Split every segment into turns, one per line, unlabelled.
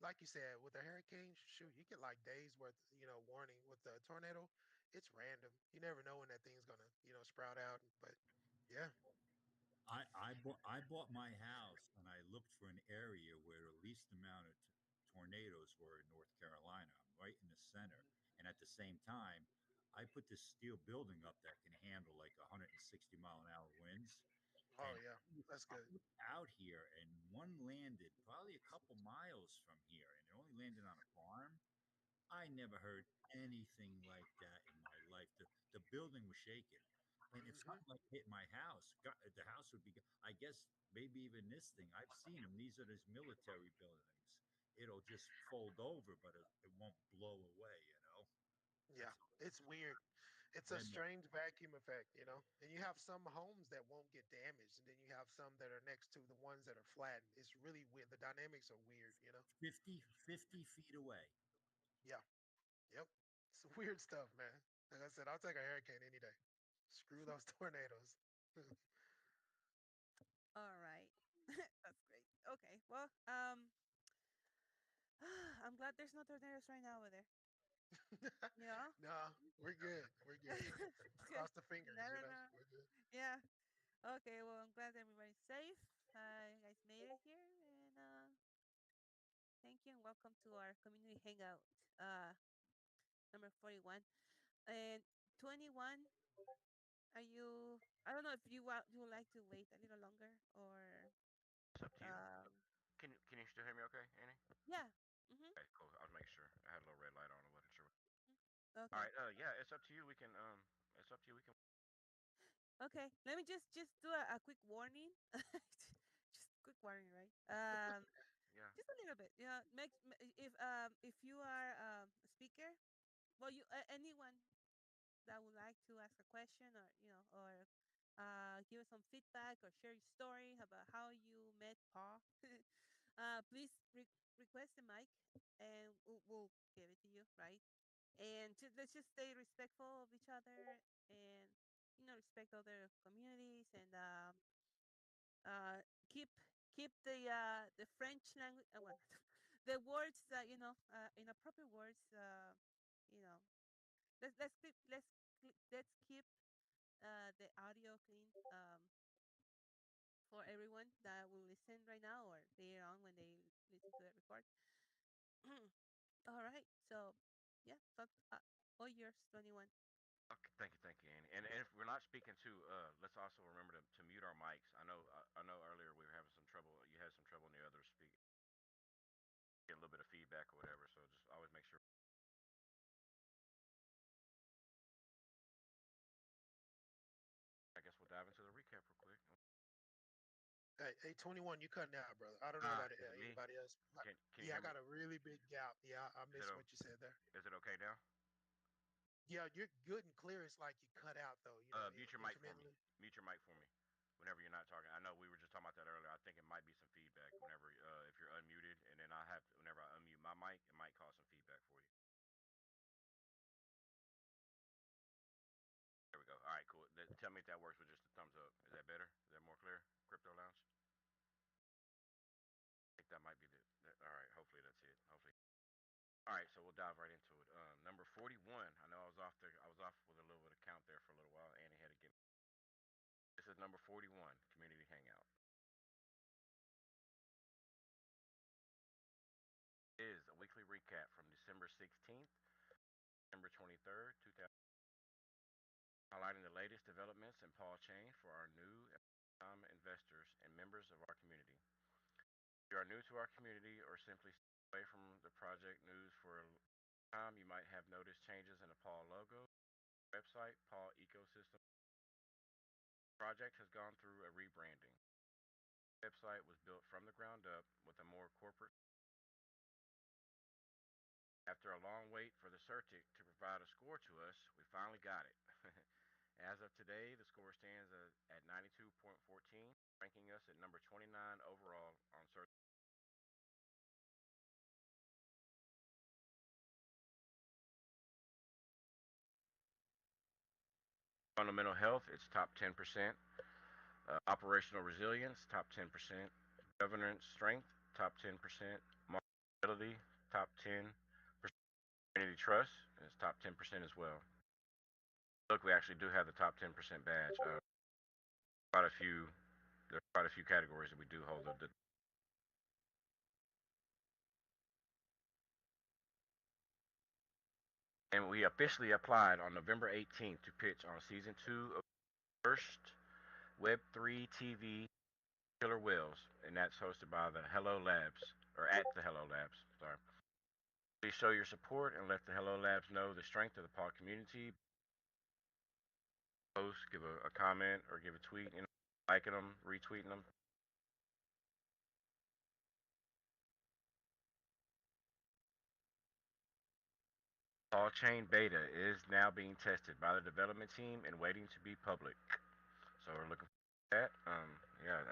like you said, with a hurricane, shoot, you get like days worth, warning. With the tornado, it's random. You never know when that thing's gonna, sprout out. But yeah.
I bought my house and I looked for an area where the least amount of tornadoes were in North Carolina. I'm right in the center, and at the same time, I put this steel building up that can handle like 160-mile-an-hour winds.
Oh
And
yeah, that's
I
good.
was out here, and one landed probably a couple miles from here, and it only landed on a farm. I never heard anything like that in my life. The building was shaking, and if
Hmm.
something like hit my house, the house would be. I guess maybe even this thing. I've seen them. These are these military buildings. It'll just fold over, but it won't blow away.
Yeah,
That's
it's weird. It's a
then.
strange vacuum effect. And you have some homes that won't get damaged, and then you have some that are next to the ones that are flattened. It's really weird. The dynamics are weird.
50 feet away.
Yeah. Yep. It's weird stuff, man. Like I said, I'll take a hurricane any day. Screw those tornadoes.
All right. That's great. Okay. Well, I'm glad there's no tornadoes right now over there. Yeah.
Nah, we're good. We're good. Cross the
I
fingers,
don't know.
we're good.
Yeah. Okay. Well, I'm glad everybody's safe. You guys made it here, and thank you and welcome to our community hangout. Uh, Number 41 and 21. Are you? I don't know if you would like to wait a little longer or
It's up to you.
um.
Can you still hear me okay, Annie?
Yeah. Mhm.
Okay, cool. I was making sure. I had a little red light on. I wasn't sure.
Mhm.
All
Okay.
right. Yeah, it's up to you. We can it's up to you. We can.
Okay. Let me just do a quick warning. Just quick warning, right?
Yeah.
Just a little bit. Yeah. If you are a speaker, well, anyone that would like to ask a question or or give us some feedback or share your story about how you met Paul, please request the mic and we'll give it to you, right? And let's just stay respectful of each other and respect other communities and uh, keep keep the French language, well, the words that inappropriate words, you know let's keep the audio clean for everyone that will listen right now or later on when they listen to the record. All right. So, yeah, all yours, 21.
Okay, thank you, Annie. And if we're not speaking to, let's also remember to mute our mics. I know earlier we were having some trouble. You had some trouble in the other speak, get a little bit of feedback or whatever. So just always make sure. I guess we'll dive into the recap real quick.
Hey, 21, you cutting out, brother. I don't know
Ah,
about
is it me?
anybody else.
Can you
Yeah, I
hear me?
got a really big gap. Yeah, I
Is it
missed what you said there.
is it okay now?
Yeah, you're good and clear. It's like you cut out though,
Mute your mic for me.
intermittently.
Mute your mic for me. Whenever you're not talking, I know we were just talking about that earlier. I think it might be some feedback whenever, if you're unmuted, and then whenever I unmute my mic, it might cause some feedback for you. There we go. All right, cool. Tell me if that works with just a thumbs up. Is that better? Is that more clear? Crypto Lounge. I think that might be all right. Hopefully that's it. Hopefully. All right, so we'll dive right into it. Number 41. I know I was off there. I was off with a little bit of count there for a little while. Annie had to get. This is number 41, Community Hangout. It is a weekly recap from December 16th, December 23rd, 2000, highlighting the latest developments in PAWChain for our new and time investors and members of our community. If you are new to our community or simply stay away from the project news for a time, you might have noticed changes in the PAW logo, website, PAW ecosystem. The project has gone through a rebranding. The website was built from the ground up with a more corporate. After a long wait for the CERTIC to provide a score to us, we finally got it. As of today, the score stands at 92.14, ranking us at number 29 overall on CERTIC. Fundamental health, it's top 10%. Operational resilience, top 10%. Governance strength, top 10%. Ability, top 10% community trust, and it's top 10% as well. Look, we actually do have the top 10% badge. Quite a few, there's quite a few categories that we do hold. And we officially applied on November 18th to pitch on season two of the first Web3 TV Killer Whales, and that's hosted by the Hello Labs, or at the Hello Labs. Sorry. Please show your support and let the Hello Labs know the strength of the pod community. Post, give a comment, or give a tweet, liking them, retweeting them. PAWChain beta is now being tested by the development team and waiting to be public. So we're looking for that. Yeah,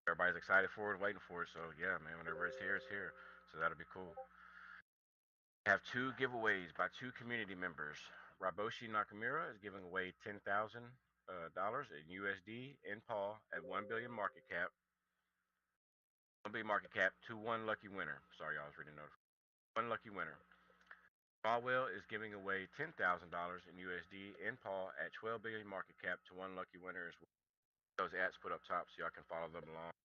everybody's excited for it, waiting for it. So yeah, man, whenever it's here, it's here. So that'll be cool. We have two giveaways by two community members. Raboshi Nakamura is giving away $10,000 in USD in PAW at 1 billion market cap. 1 billion market cap to one lucky winner. Sorry, I was reading notification. One lucky winner. Smallwell is giving away $10,000 in USD in PAW at 12 billion market cap to one lucky winner as well. Those ads put up top so y'all can follow them along.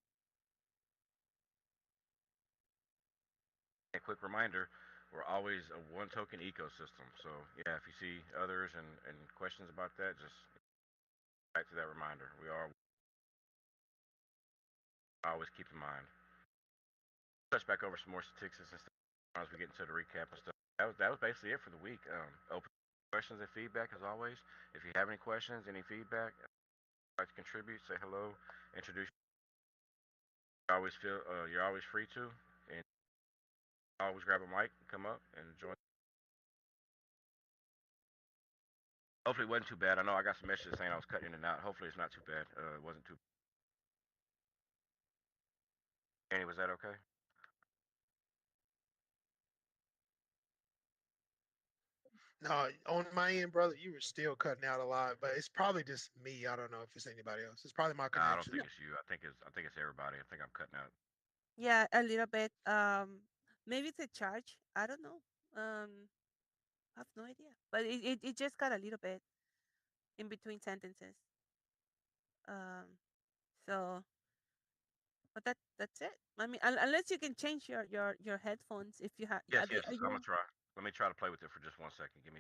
A quick reminder, we're always a one token ecosystem. So yeah, if you see others and questions about that, just back to that reminder. We are always keep in mind. Touch back over some more statistics and stuff as we get into the recap and stuff. That was basically it for the week. Open questions and feedback as always. If you have any questions, any feedback, like to contribute, say hello, introduce. You're always free to, and always grab a mic, come up and join. Hopefully it wasn't too bad. I know I got some messages saying I was cutting in and out. Hopefully it's not too bad. It wasn't too. Annie, was that okay?
No, on my end, brother, you were still cutting out a lot, but it's probably just me. I don't know if it's anybody else. It's probably my
Nah, I don't
connection.
No,
think it's you. I think it's everybody. I think I'm cutting out.
yeah, a little bit. Maybe it's a charge. I don't know. I have no idea. But it just got a little bit in between sentences. Um, so, but that's it. I mean, unless you can change your headphones if you have.
Yes,
Are they?
yes.
Are
I'm gonna
you?
try. Let me try to play with it for just 1 second. Give me.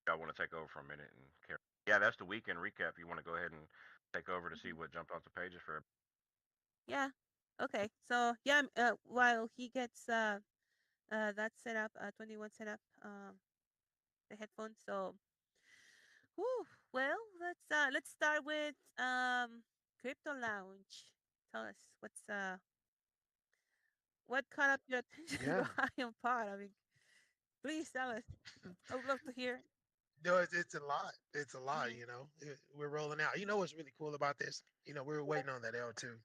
I want to take over for a minute and carry. Yeah, that's the weekend recap. You want to go ahead and take over to see
Mhm.
what jumped off the pages for.
Yeah. Okay. So yeah. While he gets that setup, 21 setup, the headphones. So, whew, well, let's start with Crypto Lounge. Tell us what caught up your attention
Yeah.
behind pod. I mean, please tell us. I would love to hear.
No, it's a lot. It's a lot,
Hmm.
We're rolling out. You know what's really cool about this? We were waiting on that L2,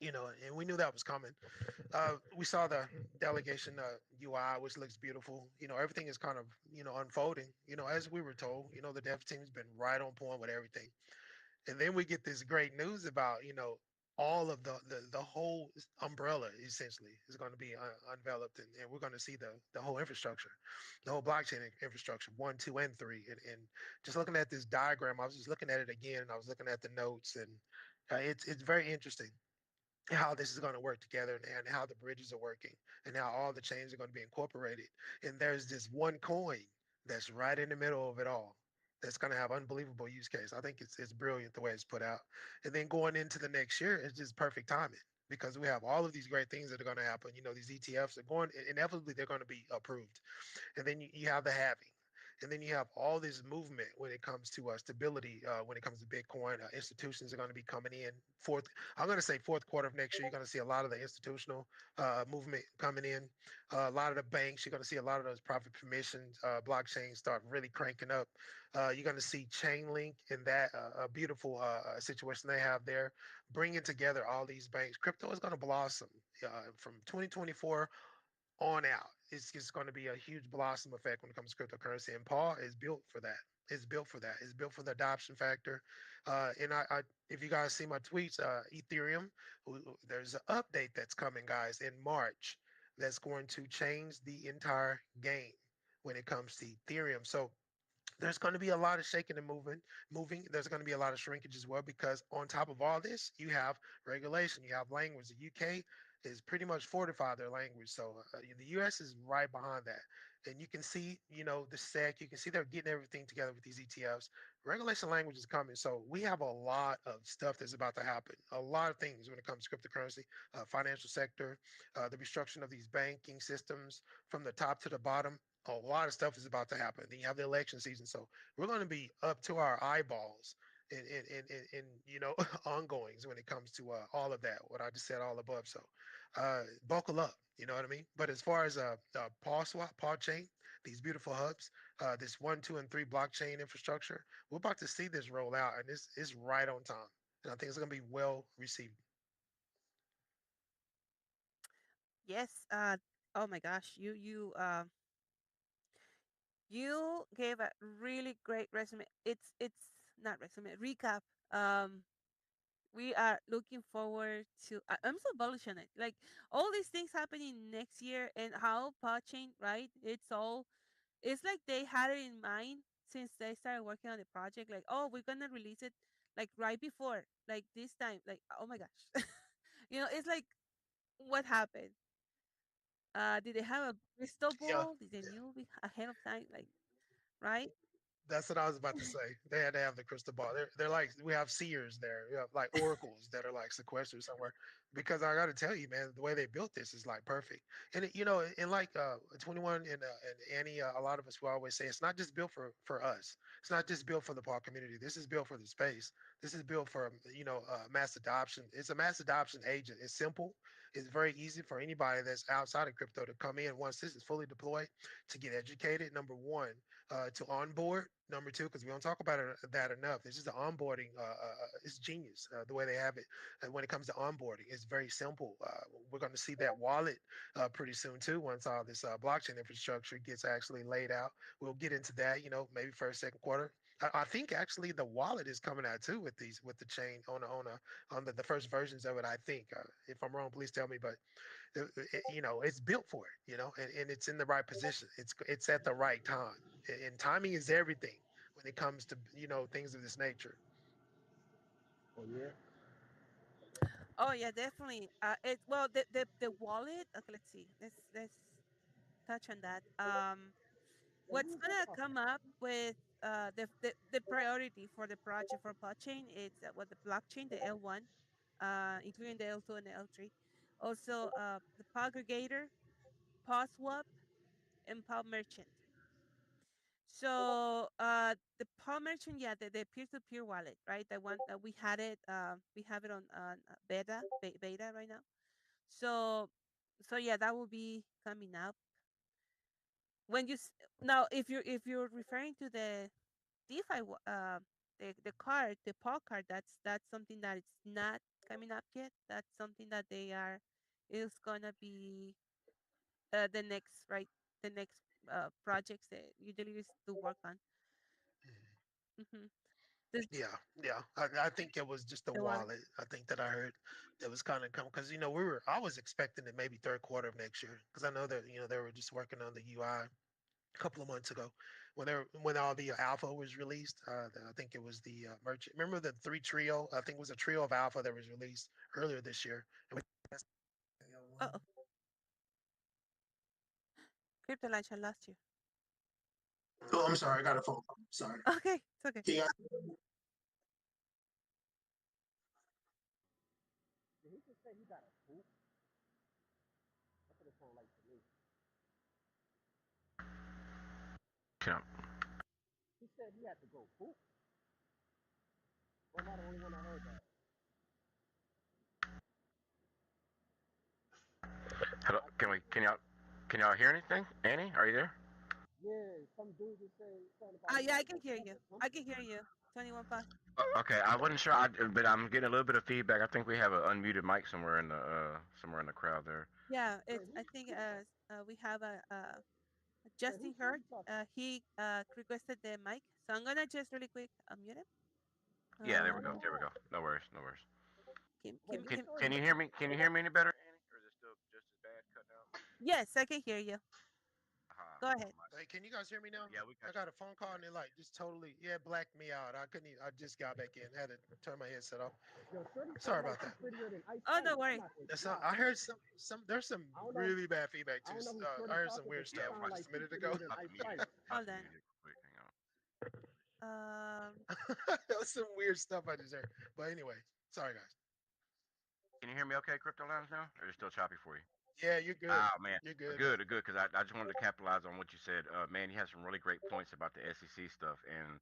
and we knew that was coming. We saw the delegation UI, which looks beautiful. Everything is kind of, unfolding, as we were told. The dev team's been right on point with everything. And then we get this great news about, all of the whole umbrella essentially is going to be unveloped, and we're going to see the whole infrastructure, the whole blockchain infrastructure, one, two, and three. And just looking at this diagram, I was just looking at it again, and I was looking at the notes, and it's very interesting how this is going to work together, and how the bridges are working, and how all the chains are going to be incorporated. And there's this one coin that's right in the middle of it all, that's going to have unbelievable use case. I think it's brilliant the way it's put out. And then going into the next year, it's just perfect timing, because we have all of these great things that are going to happen. These ETFs are going, inevitably they're going to be approved. And then you have the halving. And then you have all this movement when it comes to stability. When it comes to Bitcoin, institutions are going to be coming in fourth. I'm going to say fourth quarter of next year. You're going to see a lot of the institutional movement coming in. A lot of the banks. You're going to see a lot of those profit permissions blockchains start really cranking up. You're going to see Chainlink in that a beautiful situation they have there, bringing together all these banks. Crypto is going to blossom from 2024 on out. It's just going to be a huge blossom effect when it comes to cryptocurrency, and Paul is built for that. It's built for that. It's built for the adoption factor. And if you guys see my tweets, Ethereum, there's an update that's coming, guys, in March. that's going to change the entire game when it comes to Ethereum. So there's going to be a lot of shaking and moving. There's going to be a lot of shrinkage as well because on top of all this, you have regulation, you have language. The UK is pretty much fortified their language, so the US is right behind that. And you can see, the SEC. You can see they're getting everything together with these ETFs. Regulation language is coming, so we have a lot of stuff that's about to happen. A lot of things when it comes to cryptocurrency, financial sector, the restructuring of these banking systems from the top to the bottom. A lot of stuff is about to happen. Then you have the election season, so we're going to be up to our eyeballs in ongoings when it comes to all of that. What I just said all above. So buckle up. You know what I mean? But as far as Paw chain, these beautiful hubs, this 1, 2, and 3 blockchain infrastructure, we're about to see this roll out, and it's right on time. And I think it's going to be well received.
Yes. Oh my gosh. You gave a really great resume. It's not resume recap. We are looking forward to. I'm so bullish on it. Like all these things happening next year and how Podchain, right? It's like they had it in mind since they started working on the project. Like, oh, we're gonna release it like right before, like this time. Like, oh my gosh, it's like what happened? Did they have a crystal
Yeah,
ball? Did they knew ahead of time? Like, right?
that's what I was about to say. They had to have the crystal ball. They're like we have seers there, like oracles that are like sequestered somewhere. Because I got to tell you, man, the way they built this is like perfect. And and like 21 and Annie, a lot of us will always say it's not just built for us. It's not just built for the Paul community. This is built for the space. This is built for mass adoption. It's a mass adoption agent. It's simple. It's very easy for anybody that's outside of crypto to come in once this is fully deployed to get educated. Number one, to onboard. Number two, because we don't talk about that enough. This is the onboarding. It's genius the way they have it. And when it comes to onboarding, it's very simple. We're going to see that wallet pretty soon too. Once all this blockchain infrastructure gets actually laid out, we'll get into that. Maybe first, second quarter. I think actually the wallet is coming out too with the chain on the first versions of it. I think if I'm wrong, please tell me. But it's built for it, and it's in the right position. It's at the right time, and timing is everything when it comes to things of this nature. Oh yeah.
Oh yeah, definitely. It well the wallet. Okay, let's see. Let's touch on that. What's gonna come up with the priority for the project for blockchain is the blockchain, the L1, including the L2 and the L3. Also, the Paw aggregator, Paw swap, and Paw merchant. So the Paw merchant, yeah, the peer-to-peer wallet, right? The one that we have it on beta right now. So so yeah, that will be coming up. When now, if you're referring to the DeFi, the card, the Paul card, that's something that it's not coming up yet. That's something that they are is gonna be the next, right, the next projects that usually is to work on. Hmm. The
Yeah, yeah. I think it was just a
the wallet.
wallet. I think that I heard that was kind of coming because I was expecting it maybe third quarter of next year because I know that they were just working on the UI a couple of months ago when all the alpha was released. I think it was the merchant. Remember the three trio? I think it was a trio of alpha that was released earlier this year. And
Oh, Crypto Launch, I lost you.
oh, I'm sorry. I got a phone call. Sorry.
Okay, it's okay.
Can you
Can hello, can y'all hear anything? Annie, are you there?
Yeah, I can hear you. I can hear you. 21 5.
Okay, I wasn't sure, but I'm getting a little bit of feedback. I think we have an unmuted mic somewhere in the crowd there.
Yeah, it's. I think we have a Justin Hurt. He requested the mic, so I'm gonna just really quick unmute him.
Yeah, there we go.
Um,
There we go. No worries. No worries.
Kim, Kim, Kim.
Can you hear me? Can you hear me any better, Annie? Or is it still just as bad cutting out?
Yes, I can hear you. Go ahead.
Hey, can you guys hear me now?
Yeah, we
I
got you.
got a phone call and it like just totally blacked me out. I couldn't even, I just got back in, had to turn my headset off.
Yo, Shorty
Sorry
said like
about
she's
that.
prettier than Ice
Oh,
Spice.
no
I'm
worries.
not gonna
That's
lie.
I heard some there's some
I don't know.
really bad feedback
I
too.
don't know who
I
Shorty
heard some
talking, but
weird
she
Yeah,
stuff
sounded like
just a
she's
minute ago.
prettier than
about to
Ice
mute it.
Spice.
About
Hold
to
on.
mute it quick. Hang on.
Um,
That was some weird stuff I just heard. But anyway, sorry guys.
Can you hear me okay, Crypto Lounge now? Or is it still choppy for you?
Yeah, you're good.
Ah, man.
You're good, man.
Good, because I just wanted to capitalize on what you said. Man, you had some really great points about the SEC stuff and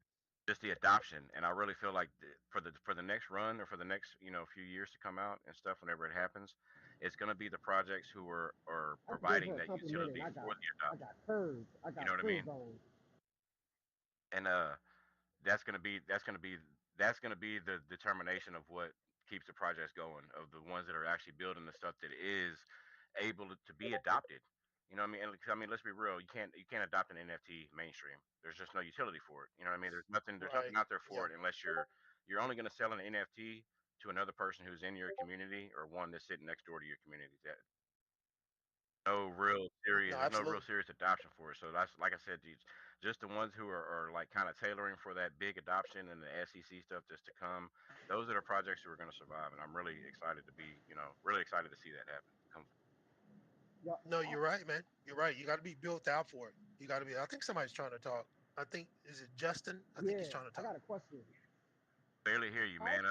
just the adoption. And I really feel like for the next run or for the next few years to come out and stuff, whenever it happens, it's going to be the projects who are
That's good
providing
for a
that
complimenting.
utility for the
I
adoption.
got curves. I
You
got
know what I mean?
curves on.
And that's gonna be the determination of what keeps the projects going, of the ones that are actually building the stuff that is able to be adopted. You know what I mean? And, 'cause, I mean, let's be real. You can't adopt an NFT mainstream. There's just no utility for it. You know what I mean? There's nothing
Right.
out there
Yeah.
for it unless you're only going to sell an NFT to another person who's in your community or one that's sitting next door to your community.
No,
There's no real
absolutely.
serious adoption for it. So that's like I said, just the ones who are like kind of tailoring for that big adoption and the SEC stuff just to come. Those are the projects who are going to survive, and I'm really excited to be, really excited to see that happen. Come,
Yo,
No, you're right, man. You're right. You got to be built out for it. You got to be. I think somebody's trying to talk. I think is it Justin? I think he's
yeah,
trying to
I
talk.
got a question.
barely hear you,
How?
man.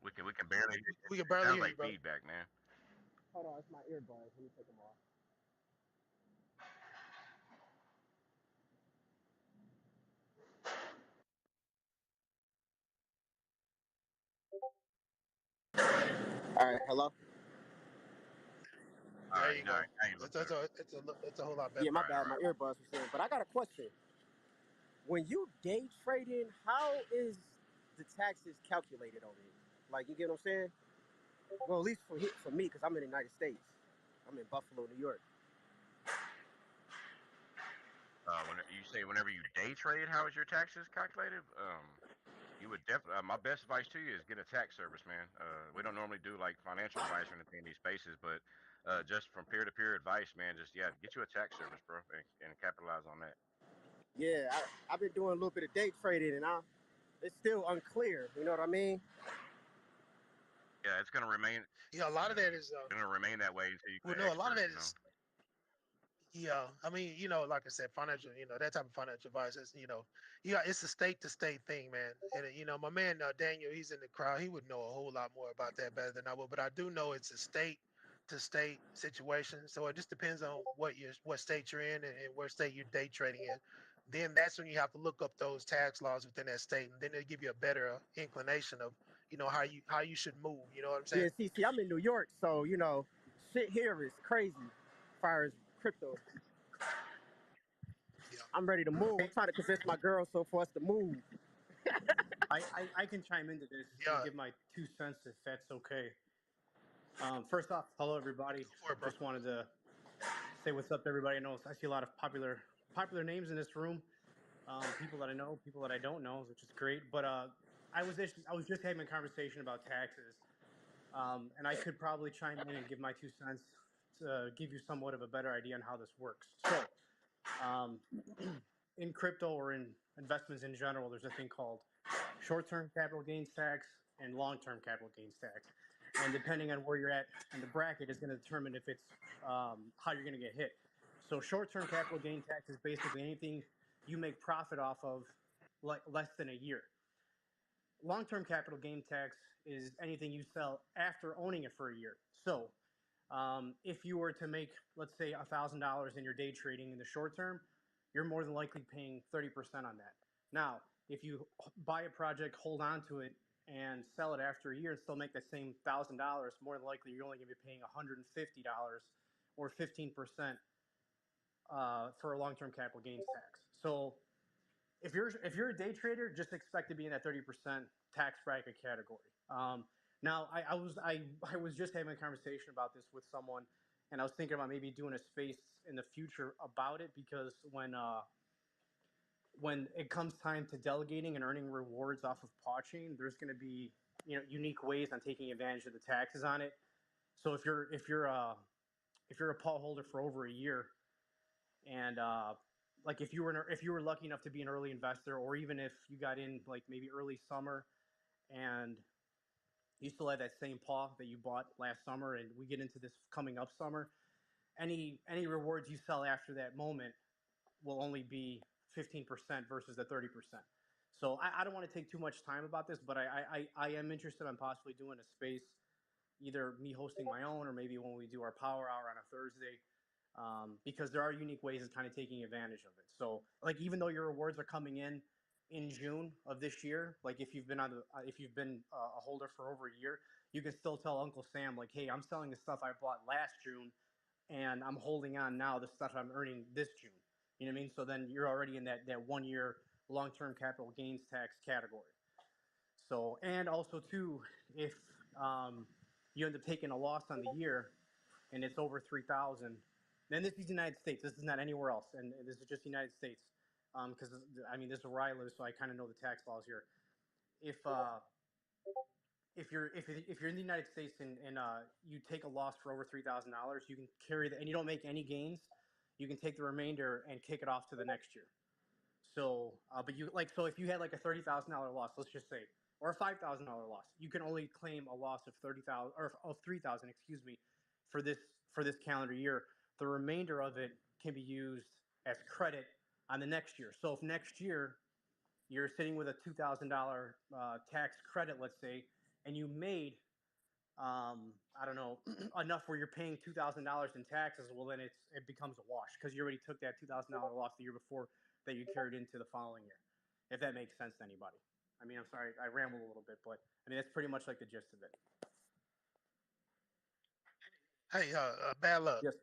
We can barely.
We can
It
barely
sounds
hear you,
like
brother.
feedback, man.
Hold on, it's my earbuds. Let me take them off. All right, hello.
All
There
right,
you
all
go.
right, now you look better.
It's a whole lot
Yeah,
better.
my
All right, all
bad. My
right.
earbuds was in. But I got a question. When you day trading, how is the taxes calculated on it? Like, you get what I'm saying? Well, at least for me, because I'm in the United States. I'm in Buffalo, New York.
When you say whenever you day trade, how is your taxes calculated? You would definitely. My best advice to you is get a tax service, man. We don't normally do like financial advice or anything in these spaces, but just from peer to peer advice, man. Just get you a tax service, bro, and capitalize on that.
Yeah, I've been doing a little bit of day trading, and it's still unclear. You know what I mean?
Yeah, it's gonna remain.
Yeah, a lot of
Yeah,
that is.
it's gonna remain that way until you
Well,
get an
no, a lot of
expert.
that is. Yeah, I mean, like I said, financial, that type of financial advice is, yeah, it's a state to state thing, man. And my man Daniel, he's in the crowd. He would know a whole lot more about that better than I would. But I do know it's a state to state situation. So it just depends on what state you're in and where state you're day trading in. Then that's when you have to look up those tax laws within that state, and then they'll give you a better inclination of, how you should move. You know what I'm saying?
Yeah, see, I'm in New York, so shit here is crazy. As far as crypto,
Yeah.
I'm ready to move. I'm trying to convince my girl so for us to move.
I can chime into this and
Yeah.
give my 2 cents if that's okay. First off, hello everybody.
Go for it, bro.
Just wanted to say what's up to everybody. I know I see a lot of popular names in this room. People that I know, people that I don't know, which is great. But I was just having a conversation about taxes, and I could probably chime in and give my 2 cents to give you somewhat of a better idea on how this works. So, um, in crypto or in investments in general, there's a thing called short-term capital gains tax and long-term capital gains tax. And depending on where you're at in the bracket is going to determine if it's how you're going to get hit. So short-term capital gain tax is basically anything you make profit off of like less than a year. Long-term capital gain tax is anything you sell after owning it for a year. So if you were to make, let's say, $1,000 in your day trading in the short term, you're more than likely paying 30% on that. Now, if you buy a project, hold on to it, and sell it after a year and still make the same $1,000, more than likely you're only going to be paying $150 or 15% for a long-term capital gains tax. So if you're a day trader, just expect to be in that 30% tax bracket category. Now, I was just having a conversation about this with someone, and I was thinking about maybe doing a space in the future about it because when it comes time to delegating and earning rewards off of PAWChain, there's going to be unique ways on taking advantage of the taxes on it. So if you're if you're a Paul holder for over a year, and like if you were lucky enough to be an early investor, or even if you got in like maybe early summer and you still have that same paw that you bought last summer, and we get into this coming up summer, any rewards you sell after that moment will only be 15% versus the 30%. So I don't want to take too much time about this, but I am interested in possibly doing a space, either me hosting my own or maybe when we do our power hour on a Thursday, because there are unique ways of kind of taking advantage of it. So like even though your rewards are coming in June of this year, like if you've been a holder for over a year, you can still tell Uncle Sam like, hey, I'm selling the stuff I bought last June, and I'm holding on now the stuff I'm earning this June. You know what I mean? So then you're already in that 1 year long term capital gains tax category. So, and also too, if um, you end up taking a loss on the year and it's over 3,000, then this is the United States. This is not anywhere else, and this is just the United States. Because I mean, this is where I live, so I kind of know the tax laws here. If if you're in the United States and you take a loss for over $3,000, you can carry the, and you don't make any gains, you can take the remainder and kick it off to the next year. So, but you like so if you had like a $30,000 loss, let's just say, or a $5,000 loss, you can only claim a loss of 30,000 or of 3,000, excuse me, for this calendar year. The remainder of it can be used as credit on the next year. So if next year you're sitting with a $2,000 tax credit, let's say, and you made I don't know, enough where you're paying $2,000 in taxes, well then it becomes a wash because you already took that $2,000 loss the year before that you carried into the following year. If that makes sense to anybody. I mean, I'm sorry, I rambled a little bit, but I mean that's pretty much like the gist of it.
Hey, bad luck.
Yes.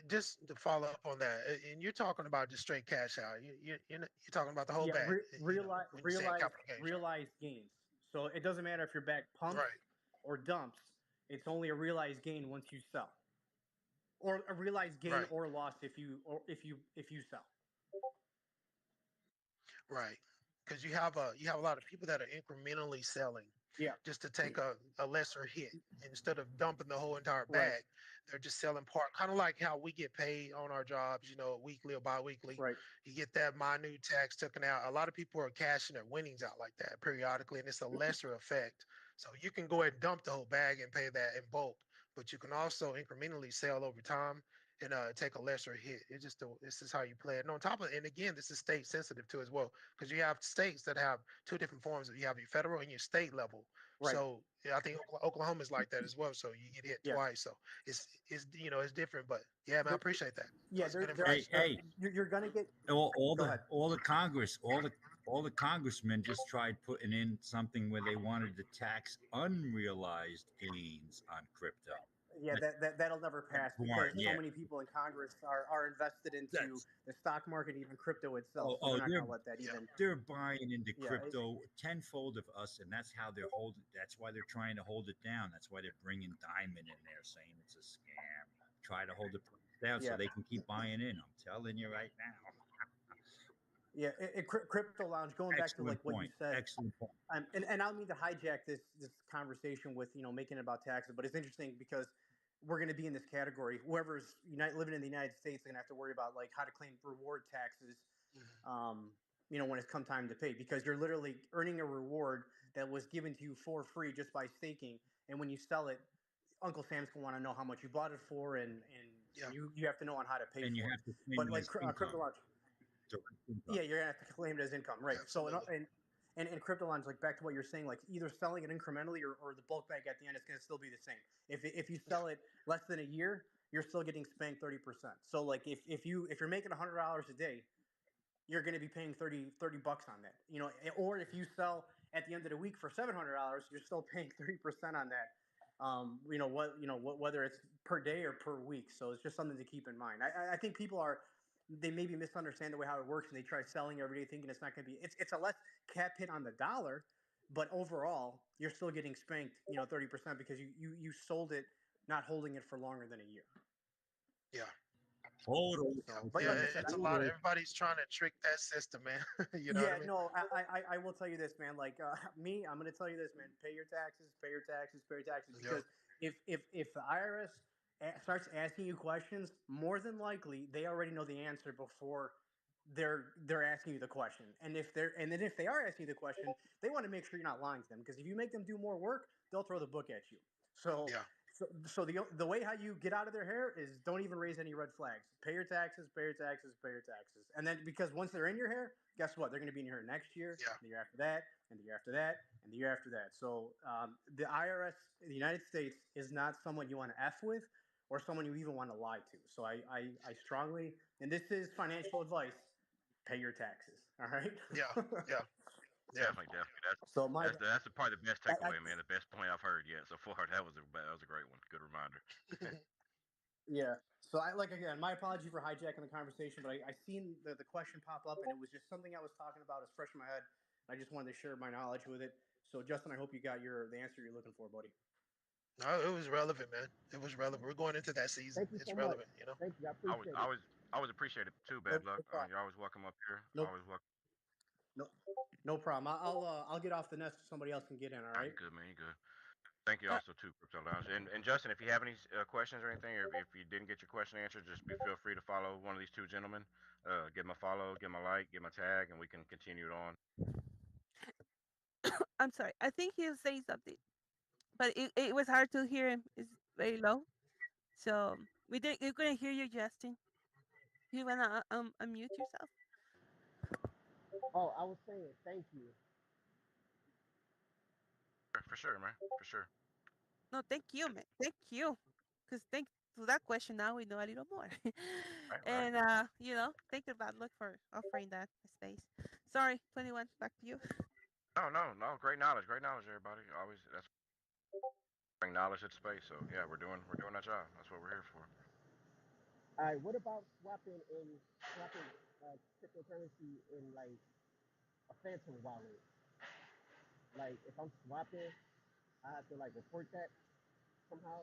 Just to follow up on that, and you're talking about just straight cash out. You're talking about the whole
Yeah,
bag. When you're saying capital gains,
realized gains. So it doesn't matter if your bag
right?
pumps
Right.
or dumps. It's only a realized gain once you sell, or a realized gain
Right.
or loss if you sell.
Right. Because you have a lot of people that are incrementally selling
Yeah.
just to take a lesser hit instead of dumping the whole entire
Right.
bag. They're just selling part, kind of like how we get paid on our jobs, weekly or biweekly.
Right.
You get that minute tax taken out. A lot of people are cashing their winnings out like that periodically, and it's a lesser effect. So you can go ahead and dump the whole bag and pay that in bulk, but you can also incrementally sell over time and take a lesser hit. This is how you play it. And on top of it, and again, this is state sensitive too as well, because you have states that have two different forms. You have your federal and your state level.
Right.
So yeah, I think Oklahoma is like that as well. So you get hit
Yeah.
twice. So it's different. But yeah, man, I
There,
appreciate that.
yeah.
That's good
There.
Hey,
information.
hey,
You're gonna get.
all
Go
the
ahead.
all the Congress, all the congressmen just tried putting in something where they wanted to tax unrealized gains on crypto.
Yeah,
That's
that'll never pass because
boring.
so
Yeah,
many people in Congress are invested into
that's
the stock market, even crypto itself.
oh
So they're not
they're
gonna let that
Yeah.
even.
they're buying into
Yeah.
crypto tenfold of us, and that's how they're holding. That's why they're trying to hold it down. That's why they're bringing Diamond in there, saying it's a scam. Try to hold it down so
Yeah.
they can keep buying in. I'm telling you right now.
Yeah. Crypto Lounge. Going back to like
Excellent
what you
point.
said,
Excellent point.
and I don't mean to hijack this conversation with making it about taxes, but it's interesting because we're going to be in this category. Whoever's living in the United States is going to have to worry about like how to claim reward taxes,
Mhm.
um, when it's come time to pay, because you're literally earning a reward that was given to you for free just by staking, and when you sell it, Uncle Sam's going to want to know how much you bought it for, and
Yeah.
you have to know on how to pay
And you
for it.
have to claim
But
it
like
as income,
crypto launch,
direct income.
yeah, you're gonna have to claim it as income, right? So
Absolutely.
and crypto lines, like back to what you're saying, like either selling it incrementally or the bulk bag at the end is going to still be the same. If you
Yeah.
sell it less than a year, you're still getting spanked 30%. So like if you're making $100 a day, you're going to be paying 30 bucks on that. Or if you sell at the end of the week for $700, you're still paying 30% on that. Whether it's per day or per week. So it's just something to keep in mind. I think people they maybe misunderstand the way how it works, and they try selling every day thinking it's not going to be. It's a less cap hit on the dollar, but overall you're still getting spanked 30% because you sold it not holding it for longer than a year.
Yeah.
Total,
So, but
Yeah.
like I said,
It's a lot. Everybody's trying to trick that system, man. You know what I
yeah,
mean?
no, I will tell you this, man. Like me, I'm going to tell you this, man. Pay your taxes, pay your taxes, pay your taxes.
Yeah.
Because if the IRS starts asking you questions, more than likely they already know the answer before they're asking you the question. And then if they are asking you the question, they want to make sure you're not lying to them, because if you make them do more work, they'll throw the book at you. So
Yeah.
so the way how you get out of their hair is don't even raise any red flags. Pay your taxes, pay your taxes, pay your taxes. And then, because once they're in your hair, guess what? They're going to be in your hair next year,
Yeah.
the year after that, and the year after that, and the year after that. So the IRS in the United States is not someone you want to F with, or someone you even want to lie to. So I strongly, and this is financial advice, pay your taxes. All right.
Yeah. Yeah. Yeah.
Definitely, definitely. That's
So my
probably the best
I,
takeaway, man. The best point I've heard yet so far. That was a great one. Good reminder.
Yeah. So I like, again, my apology for hijacking the conversation, but I seen the question pop up, and it was just something I was talking about. It's fresh in my head. I just wanted to share my knowledge with it. So Justin, I hope you got the answer you're looking for, buddy.
No, it was relevant, man. It was relevant. We're going into that season.
Thank you
It's
so much.
relevant, you know.
Thank you. I
I was
appreciate
I
it.
was I was appreciate it too.
No,
Bad luck.
no problem.
You're always welcome up here.
No,
Always welcome.
no, no problem. I'll get off the nest so somebody else can get in. All
Nah,
right.
you good, man. You good. Thank you
Uh,
also too, Crypto Lounge. And Justin, if you have any questions or anything, or if you didn't get your question answered, just feel free to follow one of these two gentlemen. Give them a follow, give them a like, give them a tag, and we can continue it on.
I'm sorry. I think he'll say something, but it was hard to hear him. It's very low, so we couldn't hear you, Justin. You wanna unmute yourself?
Oh, I was saying thank you.
For sure, man. For sure.
No, thank you, man. Thank you, because thanks to that question, now we know a little more.
Right, right.
And thank you, Bad Luck, for offering that space. Sorry, 21. Back to you.
No, no, no. Great knowledge, everybody. Always that's bring knowledge to the space. So yeah, we're doing that job. That's what we're here for.
All right. What about swapping cryptocurrency in like a phantom wallet? Like if I'm swapping, I have to like report that somehow.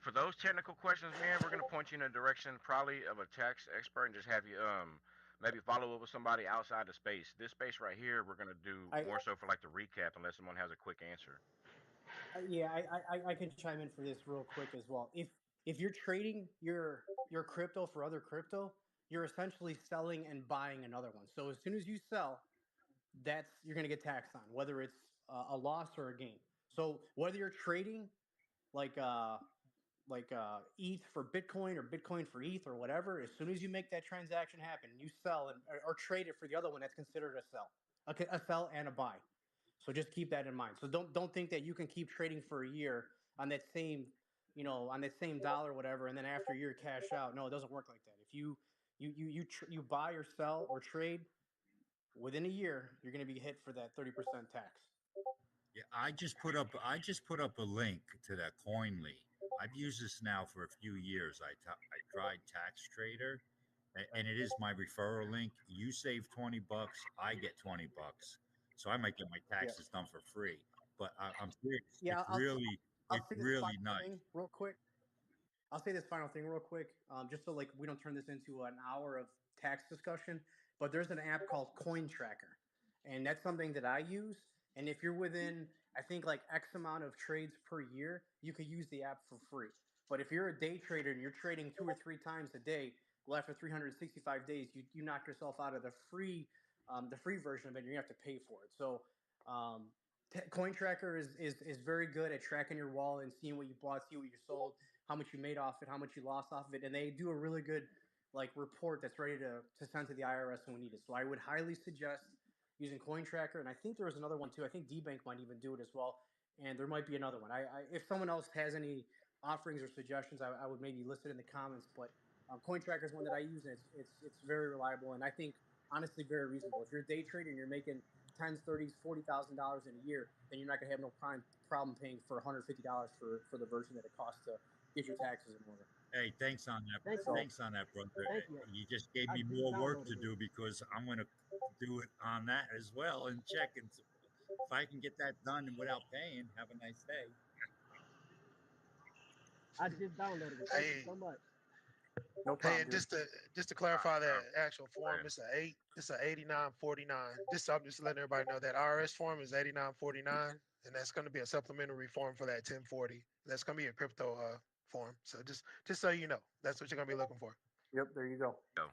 For those technical questions, man, we're gonna point you in a direction probably of a tax expert and just have you maybe follow up with somebody outside the space. This space right here, we're gonna do
I
more so for like the recap, unless someone has a quick answer.
Yeah, I can chime in for this real quick as well. If you're trading your crypto for other crypto, you're essentially selling and buying another one. So as soon as you sell, that's you're going to get taxed on, whether it's a loss or a gain. So whether you're trading like uh ETH for Bitcoin or Bitcoin for ETH or whatever, as soon as you make that transaction happen, you sell or trade it for the other one, that's considered a sell, a sell and a buy. So just keep that in mind. So don't think that you can keep trading for a year on that same, on that same dollar or whatever, and then after a year cash out. No, it doesn't work like that. If you buy or sell or trade within a year, you're going to be hit for that 30% tax.
Yeah, I just put up a link to that Coinly. I've used this now for a few years. I tried Tax Trader, and it is my referral link. You save $20, I get $20, so I might get my
Yeah,
taxes done for free. But I'm serious.
yeah. I'll
It's
say this
really
final
nice.
thing real quick. I'll say this final thing real quick, just so like we don't turn this into an hour of tax discussion. But there's an app called Coin Tracker, and that's something that I use. And if you're within, I think like X amount of trades per year, you could use the app for free. But if you're a day trader and you're trading 2 or 3 times a day, well, after 365 days, you knock yourself out of the free version of it. And you have to pay for it. So um, Coin Tracker is very good at tracking your wallet and seeing what you bought, see what you sold, how much you made off it, how much you lost off of it, and they do a really good like report that's ready to send to the IRS when we need it. So I would highly suggest using Coin Tracker, and I think there was another one too. I think DBank might even do it as well, and there might be another one. If someone else has any offerings or suggestions, I would maybe list it in the comments. But Coin Tracker is one that I use, and it's very reliable, and I think honestly very reasonable. If you're a day trader and you're making tens, thirties, $40,000 in a year, then you're not gonna have no problem paying for $150 for the version that it costs to get your taxes in order.
Hey, thanks on that.
Thank you.
So
Thanks on that, brother.
Thank you.
You just gave
I
me
just
more work to
downloaded it.
do because I'm going to do it on that as well and check. And if I can get that done and without paying, have a nice day.
I just downloaded it. Thank you
Hey,
so much.
No
Hey,
problem,
and
dude.
just to clarify that actual
Go
form,
ahead.
it's a 8949. I'm just letting everybody know that IRS form is 8949, and that's going to be a supplementary form for that 1040. That's going to be a crypto form. So just so you know, that's what you're going to be looking for.
Yep, there you go.
Go.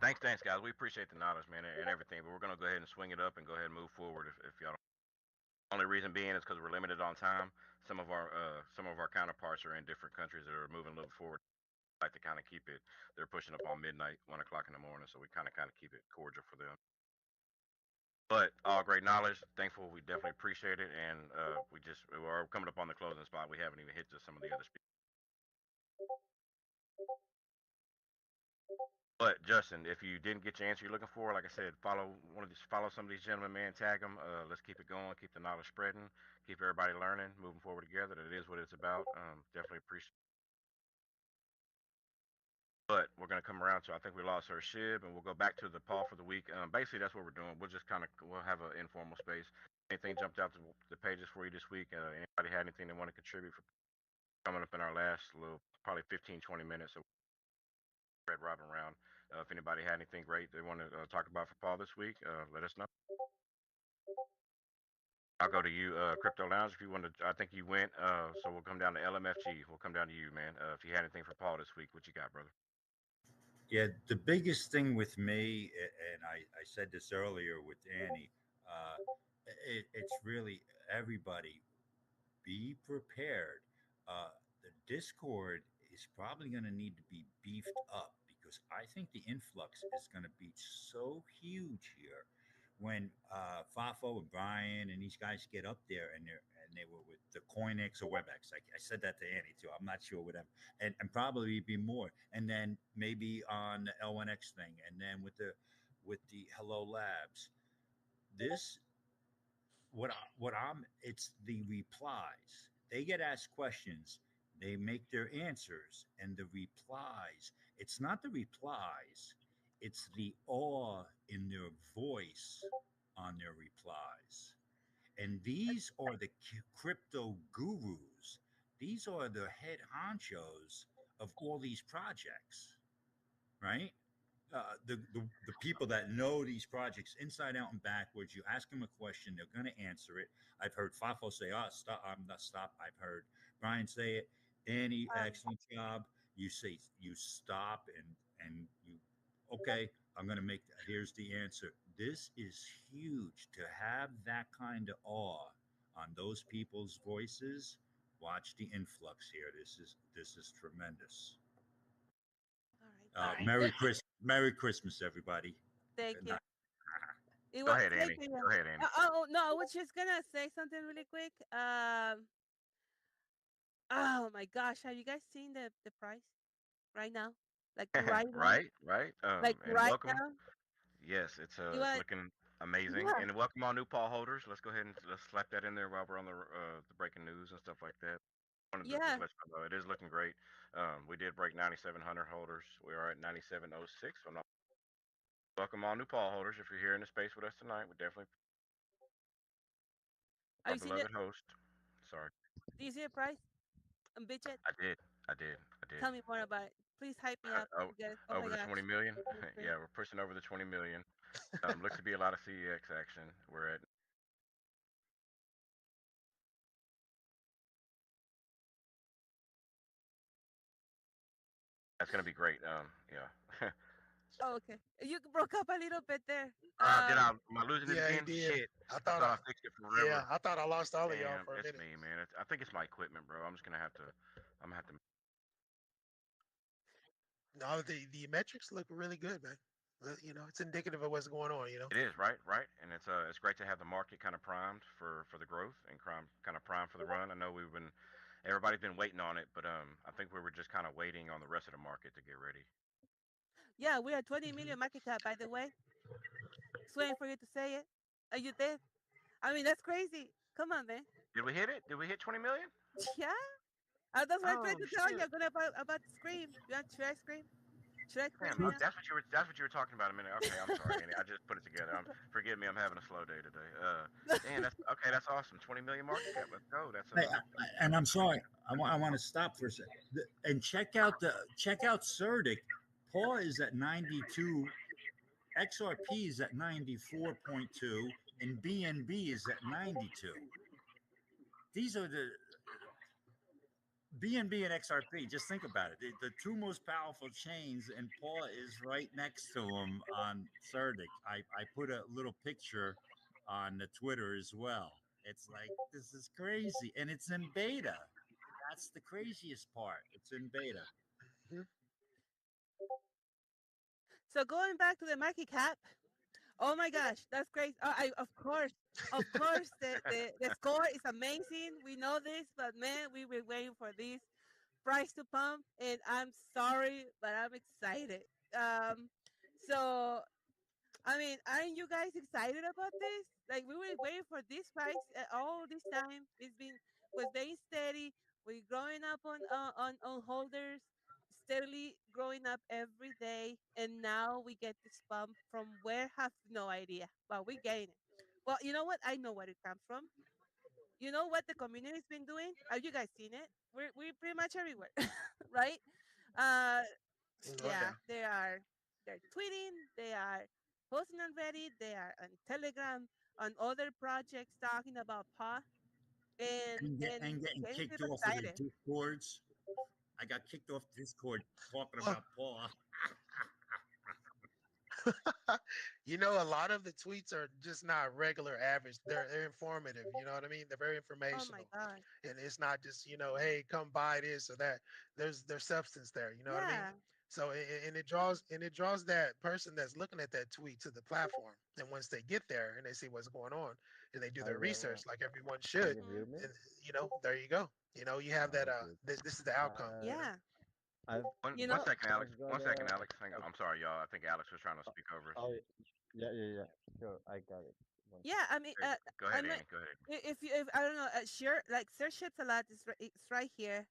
Thanks, guys. We appreciate the knowledge, man, and everything. But we're gonna go ahead and swing it up and go ahead and move forward. If y'all don't. Only reason being is because we're limited on time. Some of our counterparts are in different countries that are moving a little forward. Like to kind of keep it. They're pushing up on midnight, 1 o'clock in the morning, so we kind of keep it cordial for them. But all great knowledge. Thankful. We definitely appreciate it, and we're coming up on the closing spot. We haven't even hit to some of the other speakers. But Justin, if you didn't get your answer you're looking for, like I said, follow some of these gentlemen, man. Tag them. Let's keep it going. Keep the knowledge spreading. Keep everybody learning, moving forward together. That is what it's about. Definitely appreciate. But we're gonna come around to I think we lost our Shib, and we'll go back to the Paul for the week. Basically, that's what we're doing. We'll have an informal space. Anything jumped out to the pages for you this week? Anybody had anything they want to contribute for coming up in our last little probably 15 20 minutes of Red Robin round? If anybody had anything great they want to talk about for Paul this week, let us know. I'll go to you, Crypto Lounge, if you want to. I think you went, so we'll come down to LMFG. We'll come down to you, man. If you had anything for Paul this week, what you got, brother?
Yeah, the biggest thing with me, and I said this earlier with Danny, uh, it's really everybody be prepared. Uh, the Discord is probably going to need to be beefed up because I think the influx is going to be so huge here when Fafo and Brian and these guys get up there and they were with the CoinX or WebEx. I said that to Annie too. I'm not sure whatever, and probably be more, and then maybe on the L1X thing, and then with the Hello Labs. This what I'm it's the replies. They get asked questions, they make their answers, and the replies. It's not the replies, it's the awe in their voice on their replies. And these are the crypto gurus. These are the head honchos of all these projects, right? The people that know these projects inside out and backwards. You ask them a question, they're going to answer it. I've heard Fafo say, "Oh, stop! I'm not stop." I've heard Brian say it. Danny,
Um,
excellent job. You say you stop and you okay. I'm going to make. Here's the answer. This is huge to have that kind of awe on those people's voices. Watch the influx here. This is tremendous.
all right, thank you.
Merry Christmas, everybody.
Thank
Good
you.
night.
It
Go
was
ahead,
thank
Annie.
you.
Go ahead, Annie.
No, I was just gonna say something really quick. Oh my gosh, have you guys seen the price right now? Like right now,
Right.
like
And
right
welcome.
now.
Yes,
You
it's
want?
looking amazing.
Yeah,
And welcome all new Paul holders. Let's go ahead and let's slap that in there while we're on the breaking news and stuff like that. Wanted to just
yeah.
let you know it is looking great. We did break 9,700 holders. We are at 9,706. So welcome all new Paul holders. If you're here in the space with us tonight, we definitely
Have
our
you seen it?
beloved host. Sorry,
Do you see the price? Bitch,
I did, I did.
tell me more about it. Please hype me up.
Oh,
Because, oh my
over the
gosh,
20 million.
on the screen.
Yeah, we're pushing over the 20 million. Looks to be a lot of CEX action. We're at That's gonna be great. Yeah.
Oh, okay. You broke up a little bit there.
Did I? Am I losing it
Yeah, he
again?
did.
Shit.
I
I
thought
thought
I
I fixed it
yeah,
forever.
I thought I lost all of y'all
Damn,
for a
it's
minute.
me, man. I think it's my equipment, bro. I'm just gonna have to. I'm gonna have to.
No, the metrics look really good, man. It's indicative of what's going on.
It is right, right, and it's great to have the market kind of primed for the growth and kind of primed for the run. I know everybody's been waiting on it, but I think we were just kind of waiting on the rest of the market to get ready.
Yeah, we are 20
Hmm.
million market cap, by the way. Just waiting for you to say it. And you did. I mean, that's crazy. Come on, man.
Did we hit it? Did we hit 20 million?
Yeah. That's what I'm trying
Oh
to tell you.
shit!
I'm gonna about to scream. You want to try scream? Should I quit
Damn,
right now?
that's what you were talking about a minute. Okay, I'm sorry, Andy. I just put it together. Forgive me. I'm having a slow day today. Damn, that's okay. That's awesome. 20 million market cap. Let's go. That's
And I'm sorry, I want to stop for a second and check out Certic. Paw is at 92, XRP is at 94.2, and BNB is at 92. These are the BNB and XRP. Just think about it. The two most powerful chains, and Paw is right next to them on Certic. I put a little picture on the Twitter as well. It's like, this is crazy, and it's in beta. That's the craziest part. It's in beta.
Mhm.
So going back to the market cap, oh my gosh, that's great. Of course, the score is amazing. We know this, but man, we were waiting for this price to pump, and I'm sorry, but I'm excited. Um, so I mean, aren't you guys excited about this? Like we were waiting for this price all this time. It's been was very steady. We're growing up on holders, steadily growing up every day, and now we get this bump from where? Have no idea, but we getting it. Well, you know what? I know where it comes from. You know what the community's been doing? Have you guys seen it? We're pretty much everywhere, right? Uh,
Oh
yeah,
yeah.
they're tweeting, they are posting on Reddit, they are on Telegram, on other projects talking about PAW, and
And
getting
kicked
people
off of the
excited.
discords. I got kicked off Discord talking
Well,
about Paw.
a lot of the tweets are just not regular average. They're informative. You know what I mean? They're very
Oh my
informational,
god.
and it's not just hey, come buy this or that. There's substance there. You know what I mean?
Yeah.
So and it draws that person that's looking at that tweet to the platform. And once they get there and they see what's going on and they do
Hi
their research
there.
like everyone
Can
should,
you hear
Hmm.
me?
and there you go. You have that.
Okay.
This is the outcome.
Uh,
Yeah.
I've
You
one
know,
second, Alex.
I've
One
got
second,
a.
Alex. Hang on.
a
I'm sorry, y'all. I think Alex was trying to
uh,
speak over us.
oh, yeah, yeah, yeah. Sure, I got it. One
yeah. I mean,
Go
I
ahead,
mean,
Andy. Go ahead.
if I don't know, sure, like Sir Ships a lot is it's right here.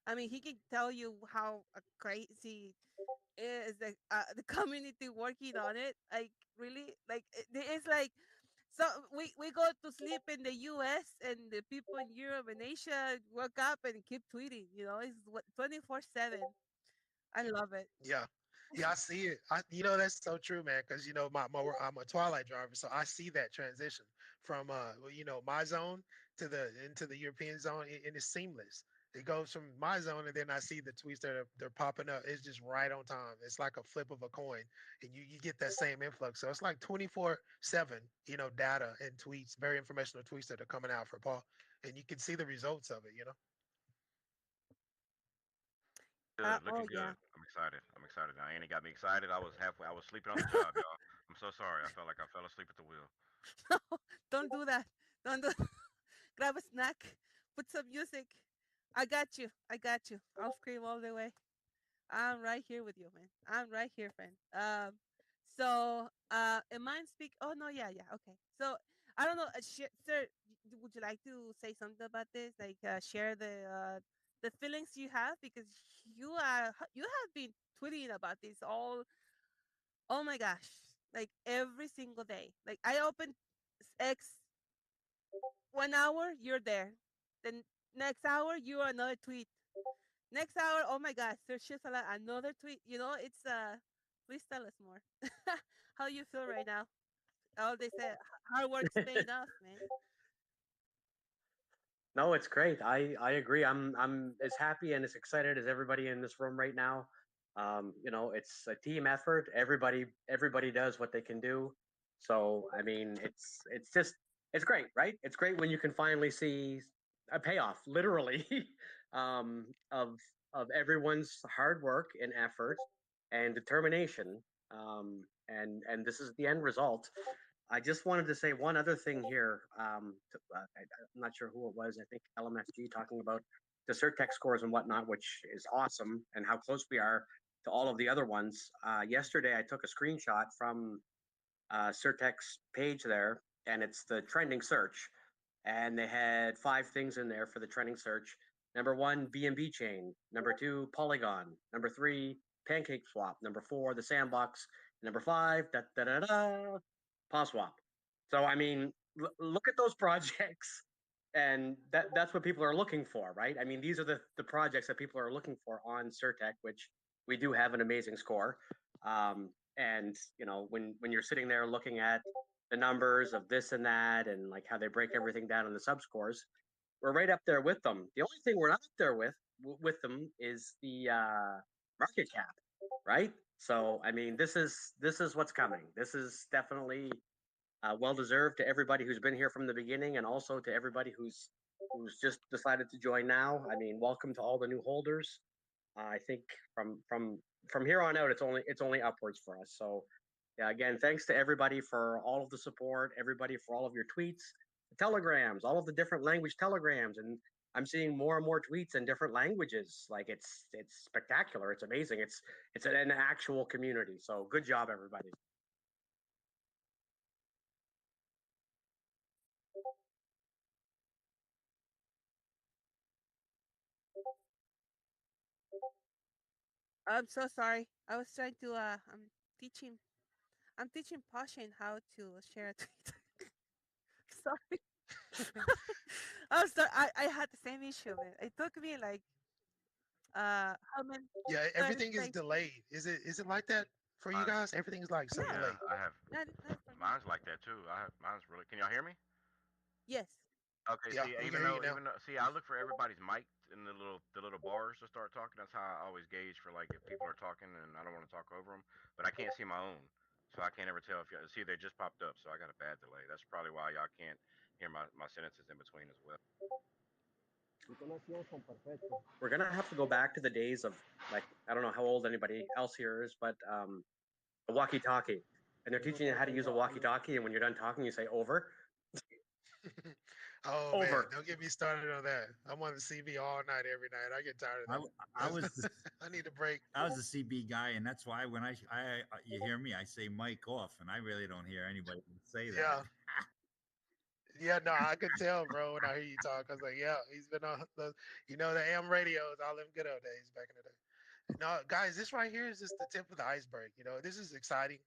I mean, he can tell you how crazy is the community working on it. Like really, like it's like so we go to sleep in the U.S. and the people in Europe and Asia wake up and keep tweeting. It's what 24/7. I love it.
Yeah. Yeah, I see it. That's so true, man. Because I'm a Twilight driver, so I see that transition from my zone to the into the European zone, and it's seamless. It goes from my zone, and then I see the tweets that they're popping up. It's just right on time. It's like a flip of a coin, and you get that same influx. So it's like 24/7, data and tweets, very informational tweets that are coming out for Paul, and you can see the results of it.
Good,
Oh
looking
yeah.
good. I'm excited. I'm excited now. Andy got me excited. I was halfway. I was sleeping on the job, y'all. I'm so sorry. I felt like I fell asleep at the wheel.
Don't do that. Don't do. Grab a snack. Put some music. I got you. I got you. I'll scream all the way. I'm right here with you, man. I'm right here, friend. Am I speak? Oh no, yeah, yeah, okay. So, I don't know, sir. Would you like to say something about this? Like, share the feelings you have because you have been tweeting about this all. Oh my gosh, like every single day. Like I open X 1 hour, you're there. Then next hour, you're another tweet. Next hour, oh my God, Sir Shifala, another tweet. Please tell us more. How you feel right now? Oh, they said hard work's paying off, man.
No, it's great. I agree. I'm as happy and as excited as everybody in this room right now. It's a team effort. Everybody does what they can do. So I mean, it's great, right? It's great when you can finally see a payoff, literally, um, of of everyone's hard work and effort and determination. And this is the end result. I just wanted to say one other thing here. I'm not sure who it was. I think LMFG talking about the Certec scores and whatnot, which is awesome, and how close we are to all of the other ones. Yesterday, I took a screenshot from Certec's page there, and it's the trending search. And they had 5 things in there for the trending search. Number one, BNB chain. Number two, Polygon. Number three,
pancake swap. Number four, the sandbox. Number five, da da da da, paw swap. So I mean, look at those projects, and that's what people are looking for, right? I mean, these are the projects that people are looking for on Certec, which we do have an amazing score. And you know, when you're sitting there looking at the numbers of this and that, and like how they break everything down in the sub scores, we're right up there with them. The only thing we're not up there with them is the market cap, right? So I mean, this is what's coming. This is definitely well deserved to everybody who's been here from the beginning, and also to everybody who's just decided to join now. I mean, welcome to all the new holders. I think from here on out, it's only upwards for us. So, yeah, again, thanks to everybody for all of the support, everybody for all of your tweets, telegrams, all of the different language telegrams, and I'm seeing more and more tweets in different languages. Like it's spectacular. It's amazing. It's an actual community. So good job, everybody.
I'm so sorry. I was trying to. Teaching. I'm teaching PAWChain how to share a tweet. Sorry. I'm sorry. I had the same issue, man. It took me like how many?
Yeah,
To
everything is
explain.
delayed. Is it like that for you
Mine's
guys? Everything is like so
Yeah,
delayed.
yeah. I have
not for me.
mine's like that too. I have mine's really. Can y'all hear me?
Yes.
Okay.
Yeah,
See,
we can
even
hear you
though
now.
even though see, I look for everybody's mic in the little bars to start talking. That's how I always gauge for like if people are talking and I don't want to talk over them. But I can't see my own, so I can't ever tell if you see they just popped up. So I got a bad delay. That's probably why y'all can't hear my sentences in between as well.
We're gonna have to go back to the days of, like, I don't know how old anybody else here is, but a walkie-talkie, and they're teaching you how to use a walkie-talkie, and when you're done talking, you say over,
Oh man,
over.
don't get me started on that. I'm on the CB all night, every night. I get tired of
I,
that.
I was the
I need a break.
I was a CB guy, and that's why when you hear me, I say mic off, and I really don't hear anybody say that.
Yeah, yeah. No, I could tell, bro, when I hear you talk. I was like, yeah, he's been on the AM radios, all them good old days back in the day. No, guys, this right here is just the tip of the iceberg. This is exciting.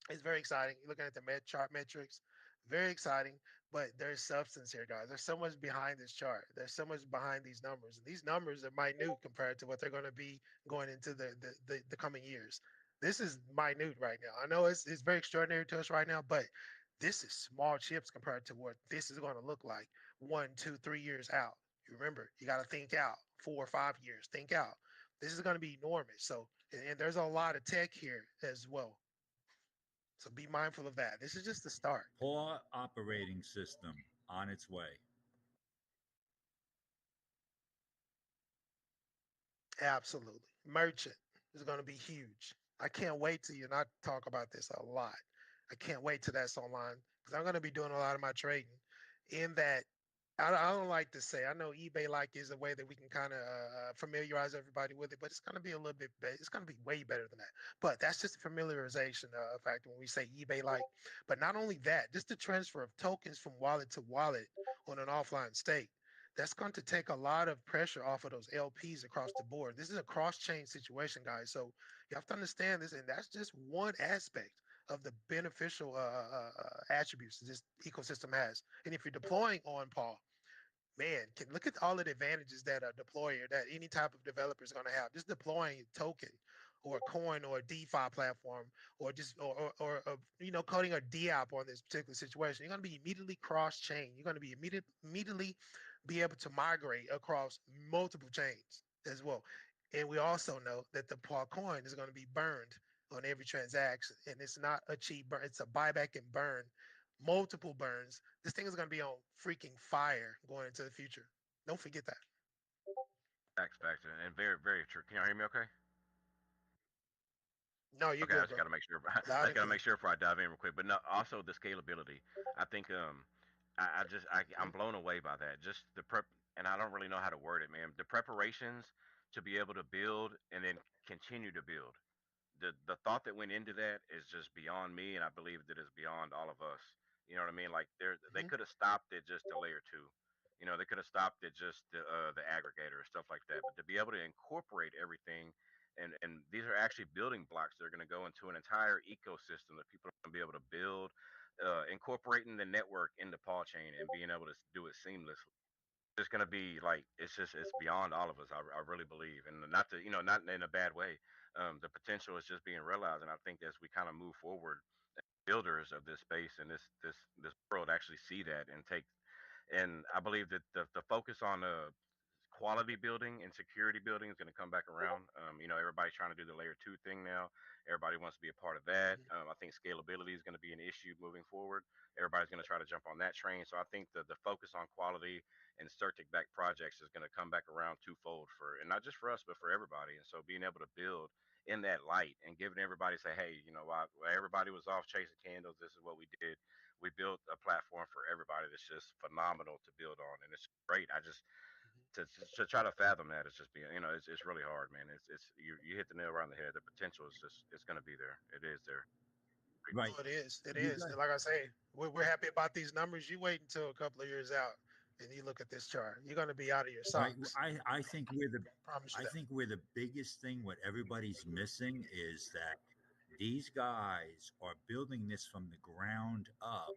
It's very exciting. You're looking at the chart metrics, very exciting. But there's substance here, guys. There's so much behind this chart. There's so much behind these numbers. And these numbers are minute compared to what they're going to be going into the coming years. This is minute right now. I know it's very extraordinary to us right now, but this is small chips compared to what this is going to look like 1, 2, 3 years out. You remember, you got to think out 4 or 5 years. Think out. This is going to be enormous. So, and there's a lot of tech here as well. So be mindful of that. This is just the start.
Poor operating system on its way.
Absolutely. Merchant is going to be huge. I can't wait till you not talk about this a lot. I can't wait till that's online because I'm going to be doing a lot of my trading in that. I don't like to say. I know eBay like is a way that we can kind of familiarize everybody with it, but it's going to be a little bit. It's going to be way better than that. But that's just a familiarization factor when we say eBay like. But not only that, just the transfer of tokens from wallet to wallet on an offline state. That's going to take a lot of pressure off of those LPs across the board. This is a cross-chain situation, guys. So you have to understand this, and that's just one aspect of the beneficial attributes this ecosystem has. And if you're deploying on Paul, man, can look at all of the advantages that a deployer, that any type of developer is going to have. Just deploying a token or a coin or a DeFi platform or just coding a DApp on this particular situation. You're going to be immediately cross chain. You're going to be immediately be able to migrate across multiple chains as well. And we also know that the Paul coin is going to be burned on every transaction, and it's not a cheap burn. It's a buyback and burn, multiple burns. This thing is going to be on freaking fire going into the future. Don't forget that.
Facts, and very, very true. Can y'all hear me? Okay.
No, you're
Okay, I
good,
just
bro.
got to make sure. I
Loud
just
and
got to
clear.
make sure before I dive in real quick. But no, also the scalability. I think I'm
Mhm.
blown away by that. Just the prep, and I don't really know how to word it, man. The preparations to be able to build and then continue to build. The thought that went into that is just beyond me, and I believe that is beyond all of us. You know what I mean? Like they
Mhm.
could have stopped at just a layer two. They could have stopped at just the aggregator or stuff like that. But to be able to incorporate everything and these are actually building blocks that are going to go into an entire ecosystem that people are going to be able to build, incorporating the network into PAWChain and being able to do it seamlessly. It's going to be like it's beyond all of us. I really believe, and not to not in a bad way. The potential is just being realized, and I think as we kind of move forward, builders of this space and this world actually see that and take. And I believe that the focus on quality building and security building is going to come back around. Everybody's trying to do the layer two thing now. Everybody wants to be a part of that.
Mhm.
I think scalability is going to be an issue moving forward. Everybody's going to try to jump on that train. So I think the focus on quality and certic back projects is going to come back around twofold for, and not just for us, but for everybody. And so being able to build in that light and giving everybody say, hey, while everybody was off chasing candles, this is what we did. We built a platform for everybody that's just phenomenal to build on, and it's great. I just
Mhm.
to try to fathom that is just being it's really hard, man. It's you hit the nail right on the head. The potential is just it's going to be there. It is there.
Right.
Oh, it is. It
You
is.
got
And like I say, we're happy about these numbers. You wait until a couple of years out and you look at this chart. You're going to be out of your
right.
socks.
I think we're the
Promise you
I
that.
think we're the biggest thing. What everybody's missing is that these guys are building this from the ground up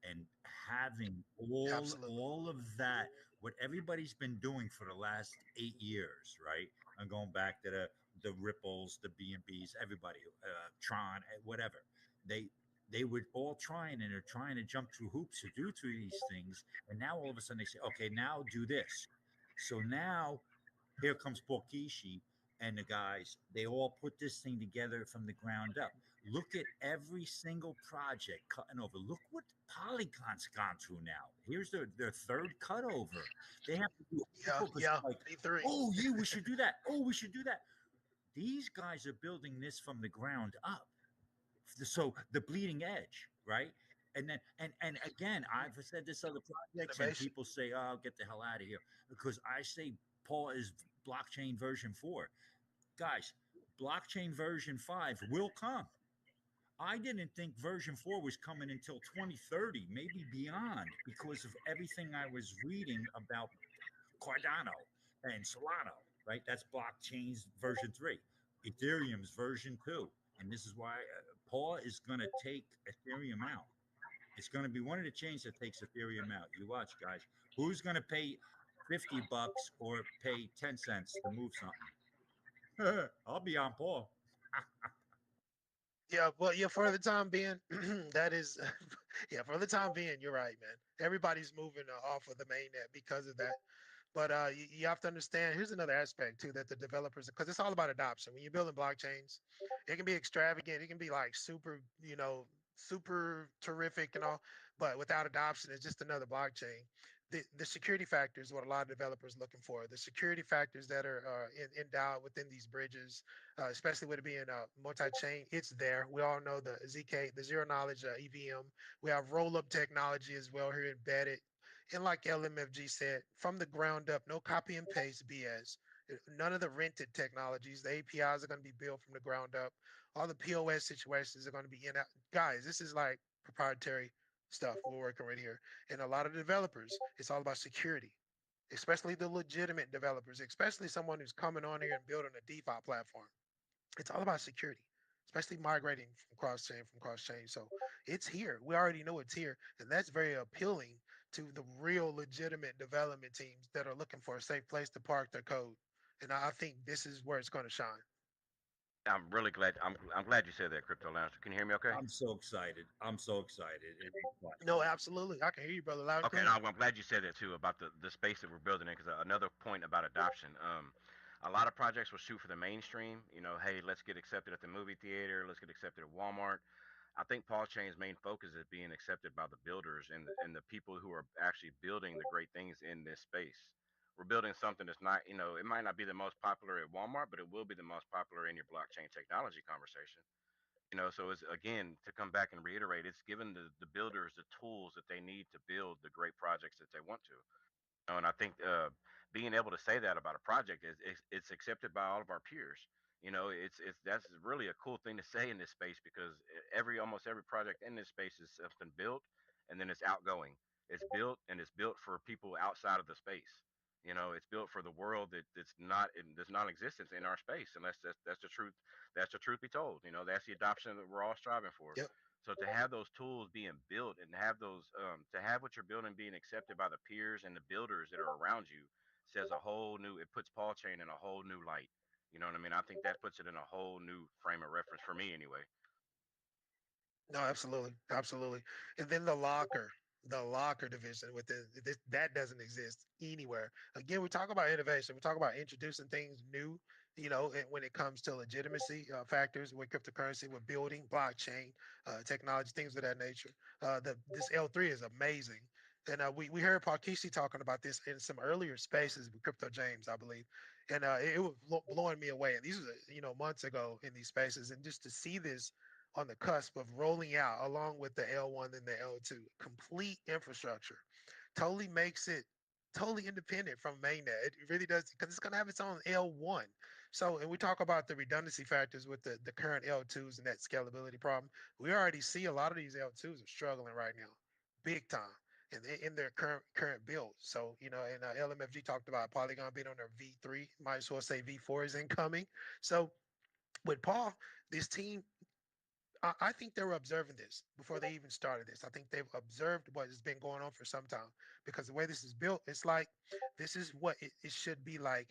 and having
Absolutely.
all of that what everybody's been doing for the last 8 years, right? I'm going back to the Ripples, the B&Bs, everybody, Tron, whatever. They they were all trying and they're trying to jump through hoops to do to these things, and now all of a sudden they say, okay, now do this. So now here comes Borkishi and the guys. They all put this thing together from the ground up. Look at every single project cutting over. Look what Polygon's gone through now. Here's their third cutover. They have to do
Yeah.
because
Yeah.
like,
B3.
oh yeah, we should do that. Oh, we should do that. These guys are building this from the ground up. So the bleeding edge, right? And again, I've said this other projects, and
Innovation.
people say, "Oh, get the hell out of here," because I say Paul is blockchain version 4. Guys, blockchain version 5 will come. I didn't think version 4 was coming until 2030, maybe beyond, because of everything I was reading about Cardano and Solano, right? That's blockchain's version 3, Ethereum's version 2. And this is why Paul is going to take Ethereum out. It's going to be one of the chains that takes Ethereum out. You watch, guys. Who's going to pay $50 or pay 10 cents to move something? I'll be on Paul.
Yeah, well, yeah, for the time being, that is, yeah, for the time being, you're right, man. Everybody's moving off of the mainnet because of that. But you have to understand, here's another aspect too that the developers, because it's all about adoption. When you're building blockchains, it can be extravagant, it can be like super, super terrific and all, but without adoption, it's just another blockchain. The security factors, what a lot of developers looking for, the security factors that are endowed within these bridges, especially with it being multi-chain, it's there. We all know the ZK, the zero knowledge EVM. We have roll-up technology as well here embedded. And like LMFG said, from the ground up, no copy and paste BS. None of the rented technologies. The APIs are going to be built from the ground up. All the POS situations are going to be in. Guys, this is like proprietary stuff we're working right here. And a lot of developers, it's all about security, especially the legitimate developers, especially someone who's coming on here and building a DeFi platform. It's all about security, especially migrating from cross chain. So it's here. We already know it's here, and that's very appealing to the real legitimate development teams that are looking for a safe place to park their code. And I think this is where it's going to shine.
I'm really glad. I'm glad you said that, Crypto Lounge. Can you hear me? Okay.
I'm so excited. I'm so excited.
No, absolutely. I can hear you, brother, loud and
Okay, and
clear.
I'm glad you said that too about the space that we're building in. Because another point about adoption, a lot of projects will shoot for the mainstream. Hey, let's get accepted at the movie theater. Let's get accepted at Walmart. I think Paul Chain's main focus is being accepted by the builders and the people who are actually building the great things in this space. We're building something that's not, it might not be the most popular at Walmart, but it will be the most popular in your blockchain technology conversation. So it's again to come back and reiterate, it's given the builders the tools that they need to build the great projects that they want to. And I think being able to say that about a project is it's accepted by all of our peers. It's that's really a cool thing to say in this space because every almost every project in this space is something built and then it's outgoing. It's built and it's built for people outside of the space. It's built for the world that's not in that's non-existence in our space, and that's the truth. That's the truth be told. That's the adoption that we're all striving for.
Yep.
So to have those tools being built and have those to have what you're building being accepted by the peers and the builders that are around you says a whole new. It puts Paul Chain in a whole new light. You know what I mean? I think that puts it in a whole new frame of reference for me anyway.
No, absolutely, absolutely. And then the locker division within this that doesn't exist anywhere. Again, we talk about innovation. We talk about introducing things new. And when it comes to legitimacy factors with cryptocurrency, with building blockchain technology, things of that nature. The this L3 is amazing. And we heard Parkishi talking about this in some earlier spaces with Crypto James, I believe, and it was blowing me away. And these were months ago in these spaces, and just to see this on the cusp of rolling out along with the L1 and the L2. Complete infrastructure totally makes it totally independent from mainnet. It really does because it's going to have its own L1. So, and we talk about the redundancy factors with the current L2s and that scalability problem. We already see a lot of these L2s are struggling right now, big time. In their current build, so and LMFG talked about Polygon being on their V3. Might as well say V4 is incoming. So with Paul, this team I think they were observing this before they even started this. I think they've observed what has been going on for some time because the way this is built, it's like this is what it should be like,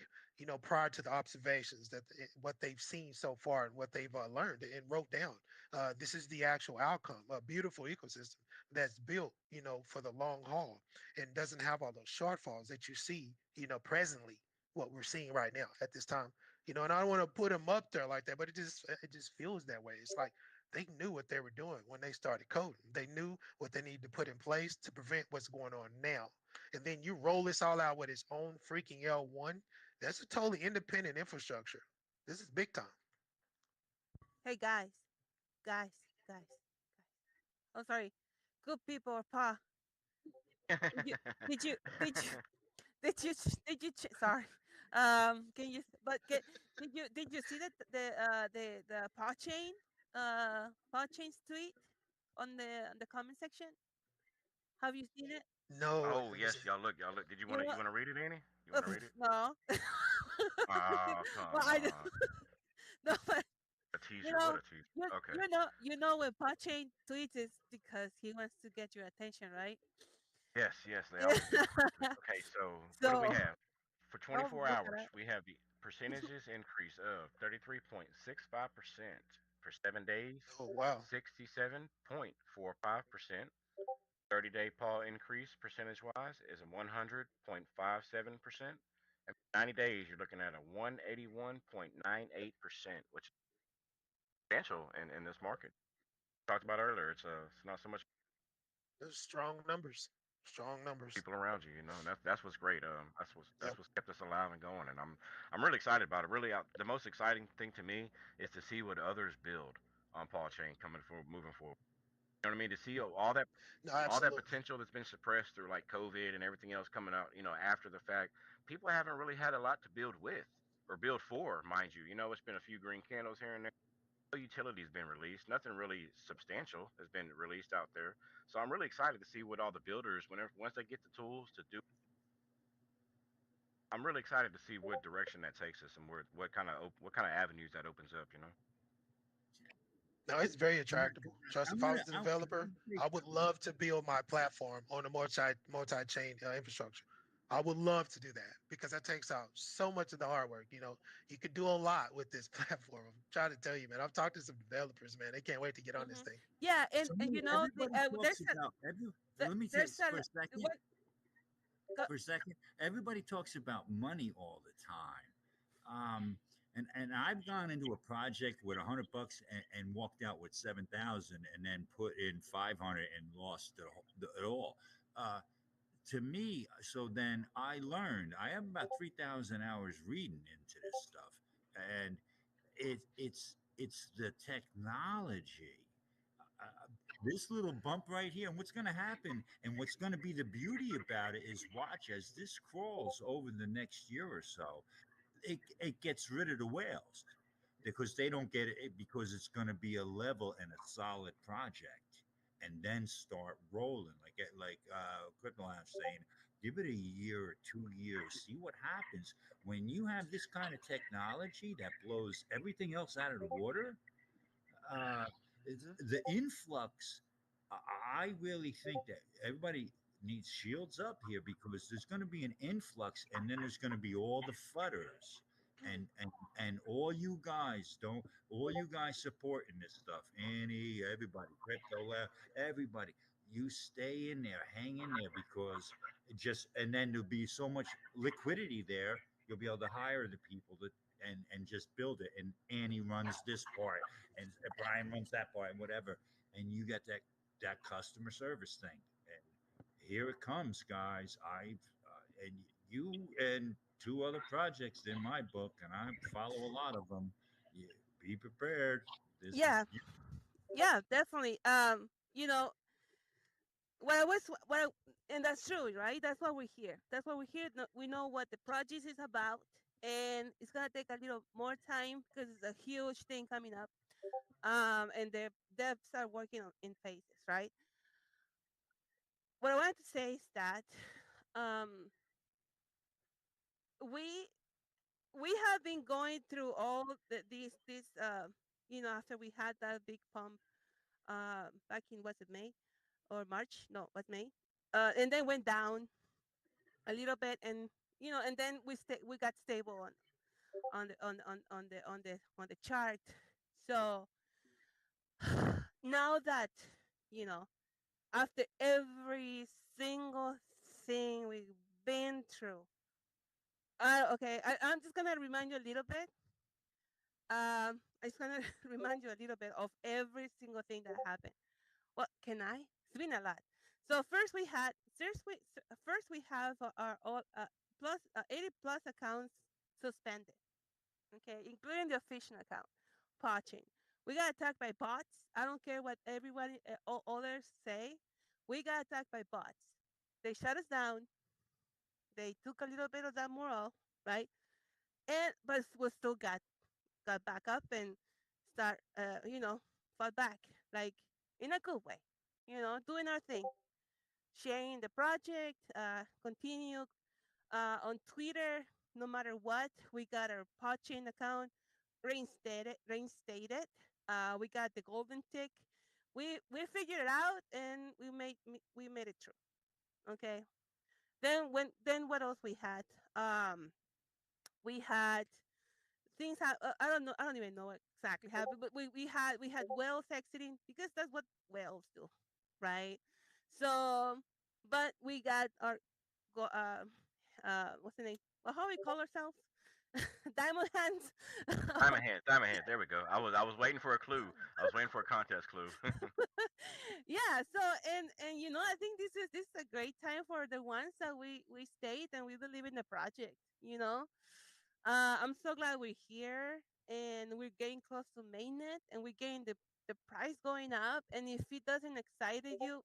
prior to the observations what they've seen so far and what they've learned and wrote down. This is the actual outcome, a beautiful ecosystem that's built, for the long haul and doesn't have all those shortfalls that you see, presently, what we're seeing right now at this time. And I don't want to put them up there like that, but it just feels that way. It's like they knew what they were doing when they started coding. They knew what they needed to put in place to prevent what's going on now. And then you roll this all out with its own freaking L1. That's a totally independent infrastructure. This is big time.
Hey guys, guys, guys, guys. Oh, sorry. Good people or pa. Did you did you did you sorry. Can you but get did you see that the paw chain tweet on the comment section? Have you seen it?
No,
Oh
let me see.
yes, y'all look. Did you
You
want to
know,
you want to read it, Annie? You want to read it?
no.
Oh
Well,
come
I don't-
on,
no, but
a
you
teaser. What
know,
a teaser. Okay.
when Pachain tweets is because he wants to get your attention, right?
Yes, they always do. Okay, so what do we
So,
have? For
oh,
24
look at
hours,
that.
we have the percentages increase of 33.65%. For 7 days,
Oh wow.
67.45%. 30-day paw increase percentage wise is a 100.57%. And 90 days, you're looking at a 181.98%, which is substantial in this market. Talked about earlier, it's not so much
Those strong numbers. Strong numbers.
people around you, and that's what's great.
Yep.
That's what's kept us alive and going, and I'm really excited about it. Really, the most exciting thing to me is to see what others build on Paul Chain coming forward, moving forward. You know what I mean? To see
No,
all that
absolutely.
potential that's been suppressed through like COVID and everything else coming out, after the fact, people haven't really had a lot to build with or build for, mind you. It's been a few green candles here and there. No utility's been released. Nothing really substantial has been released out there. So I'm really excited to see what all the builders, whenever once they get the tools to do. I'm really excited to see what direction that takes us and what kind of avenues that opens up.
No, it's very
Yeah,
attractable. Trust, if
I'm
I
gonna.
was the
I'm
developer,
gonna say
I would love to build my platform on a multi-chain infrastructure. I would love to do that because that takes out so much of the hard work. You could do a lot with this platform. I'm trying to tell you, man. I've talked to some developers, man. They can't wait to get on this
Hmm.
thing.
Yeah, and
everybody talks about let me tell you
there's a
for a second.
what go,
For a second, everybody talks about money all the time. And I've gone into a project with $100 and walked out with 7,000, and then put in 500 and lost it all. Uh, to me, so then I learned. I have about 3,000 hours reading into this stuff, and it's the technology. Uh, this little bump right here, and what's going to happen, and what's going to be the beauty about it is watch as this crawls over the next year or so. It gets rid of the whales because they don't get it because it's going to be a level and a solid project, and then start rolling like Crypto Lab's saying. Give it a year or 2 years. See what happens when you have this kind of technology that blows everything else out of the water. uh,
Hmm.
the influx, I really think that everybody needs shields up here because there's going to be an influx, and then there's going to be all the fudders,
Hmm.
and all you guys don't, all you guys supporting this stuff, Annie, everybody, crypto left, everybody, you stay in there, hang in there, because it just, and then there'll be so much liquidity there, you'll be able to hire the people that and just build it. And Annie runs this part, and Brian runs that part, and whatever. And you get that customer service thing. And here it comes, guys. And you and two other projects in my book, and I follow a lot of them. Yeah, be prepared. This
Yeah,
is
yeah, definitely. What I was, and that's true, right? That's why we're here. That's why we're here. We know what the project is about, and it's gonna take a little more time because it's a huge thing coming up. And the devs are working in phases, right? What I wanted to say is that, um, we we have been going through all after we had that big pump, back in, was it May or March? No, it was May. And then went down a little bit, and and then we got stable on the chart. So now that, you know after every single thing we've been through, I'm just gonna remind you a little bit. I just gonna remind you a little bit of every single thing that happened. What can I? It's been a lot. So first we have our all, plus 80 plus accounts suspended. Okay, including the official account, PAWChain. We got attacked by bots. I don't care what everybody, all others say. We got attacked by bots. They shut us down. They took a little bit of that morale, right? And but we still got back up and start, fought back, like, in a good way, doing our thing, sharing the project, continue, on Twitter. No matter what, we got our PodChain account reinstated. We got the golden tick. We figured it out, and we made it through. Okay. Then what else we had? We had things. I don't know. I don't even know what exactly happened, but we had whales exiting because that's what whales do, right? So, but we got our go. What's the name? Well, how we call ourselves? Diamond hands.
Diamond hands, diamond hands. There we go. I was waiting for a clue. I was waiting for a contest clue.
Yeah. So, and I think this is a great time for the ones that we stayed and we believe in the project. I'm so glad we're here, and we're getting close to mainnet, and we're getting the price going up. And if it doesn't excite you,